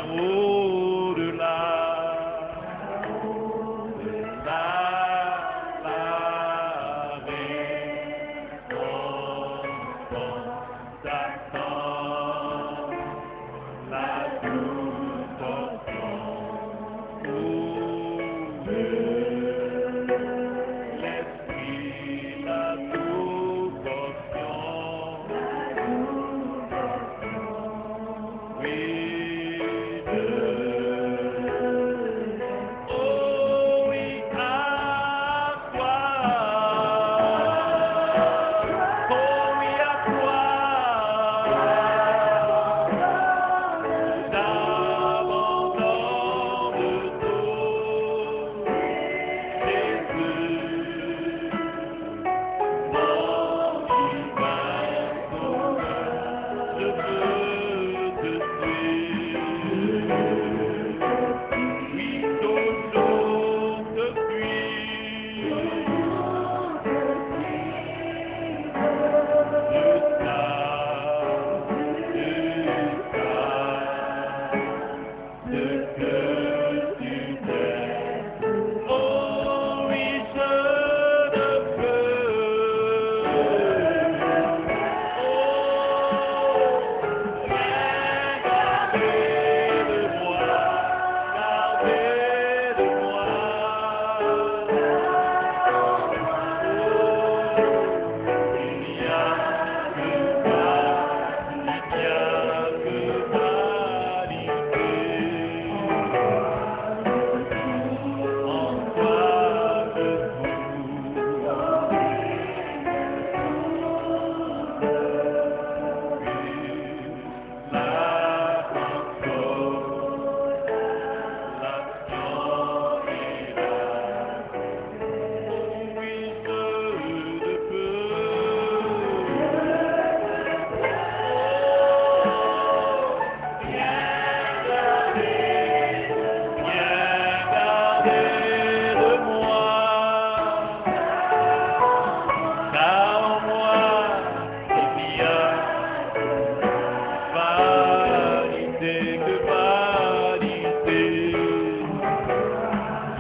au-delà de la récompense t'attend, la douce portion. L'esprit, la douce portion. Oui, oh oui, à toi. Oh oui, à toi. D'abandon de tout, Jésus, mon divin sauveur, je veux te suivre. Oui, toujours te suivre, jusqu'à ce que tu t'aimes. Oh oui, je ne peux. Oh, rien garder de moi, garder de moi. Il n'y a que toi, il n'y a que vanité. En toi je trouve la consolation et la oui, je ne peux. Rien garder de moi, car en moi il n'y a vanité que vanité.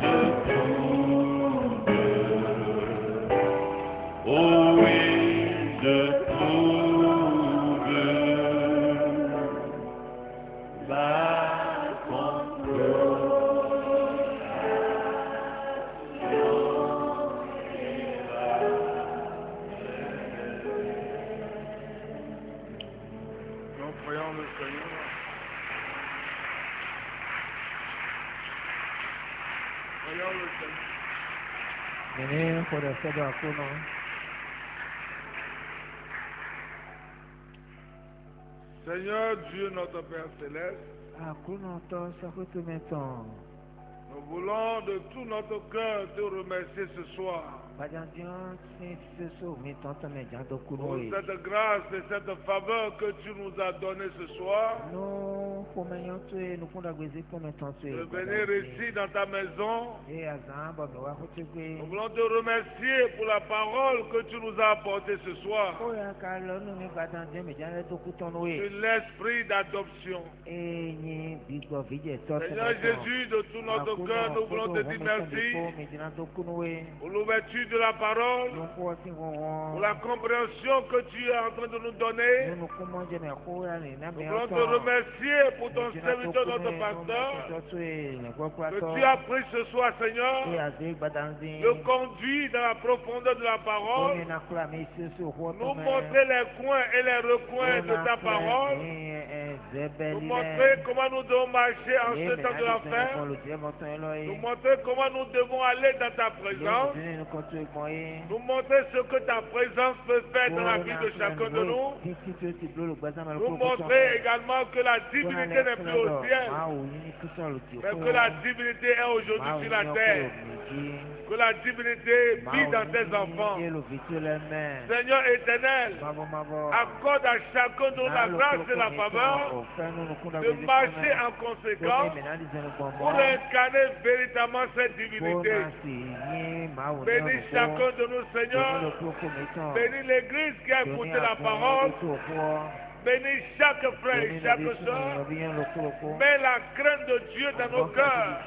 Je trouve, oh oui, je trouve la Nous prions le Seigneur. Prions le Seigneur. Nene pada sada kuno. Seigneur Dieu, notre Père Céleste, Akuno to sakutu meton. nous voulons de tout notre cœur te remercier ce soir Bajandion si seso meton to me jando pour kuno e. cette grâce et cette faveur que tu nous as donnée ce soir No fomenyon to e no kunda gwezi ko meton to e. de venir ici dans ta maison. E azan ba me wa kutegwe. Nous voulons te remercier pour la parole que tu nous as apportée ce soir, O ya ka lo no mi bajandion me jande to kutono e. sur l'esprit d'adoption. E ni bigo vije to. Seigneur Jésus, de tout notre cœur, nous voulons te dire merci Me jando kuno e. pour l'ouverture de la parole, No ko ti won. pour la compréhension que tu es en train de nous donner. No ko mo je me ko ya ni na Nous me voulons te remercier pour ton serviteur, notre pasteur, que tu as pris ce soir, Seigneur, le conduit dans la profondeur de la parole, nous montrer les coins et les recoins de ta parole, nous montrer comment nous devons marcher en ce temps de la fin, nous montrer comment nous devons aller dans ta présence, nous montrer ce que ta présence peut faire dans la vie de chacun de nous, nous montrer également que la divinité n'est plus au ciel, mais que la divinité est aujourd'hui sur la terre, que la divinité vit dans tes enfants. Seigneur éternel, accorde à chacun de nous la grâce et la faveur de marcher en conséquence pour incarner véritablement cette divinité. Bénis chacun de nous, Seigneur. Bénis l'Église qui a écouté la parole. Bénis chaque frère et chaque soeur. Mets la crainte de Dieu dans nos cœurs,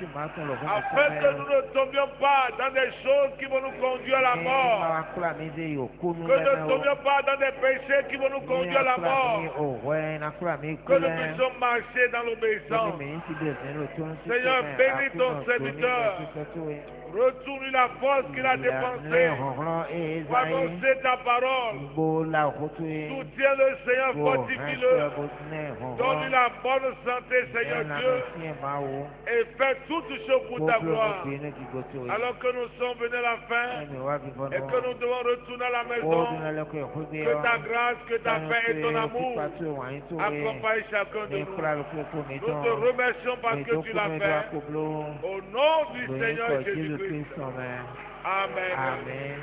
afin que nous ne tombions pas dans des choses qui vont nous conduire à la mort. Que nous ne tombions pas dans des péchés qui vont nous conduire à la mort. Que nous puissions marcher dans l'obéissance. Seigneur, bénis ton serviteur. Retourne la force qu'il a dépensée pour annoncer ta parole. Soutiens-le, Seigneur, fortifie-le. Donne-lui la bonne santé, Seigneur Dieu. Et fais toutes choses pour ta gloire. Alors que nous sommes venus à la fin et que nous devons retourner à la maison, que ta grâce, que ta paix et ton amour accompagnent chacun de nous. Nous te remercions parce que tu l'as fait. Au nom du Seigneur Jésus-Christ. Amen. Amen.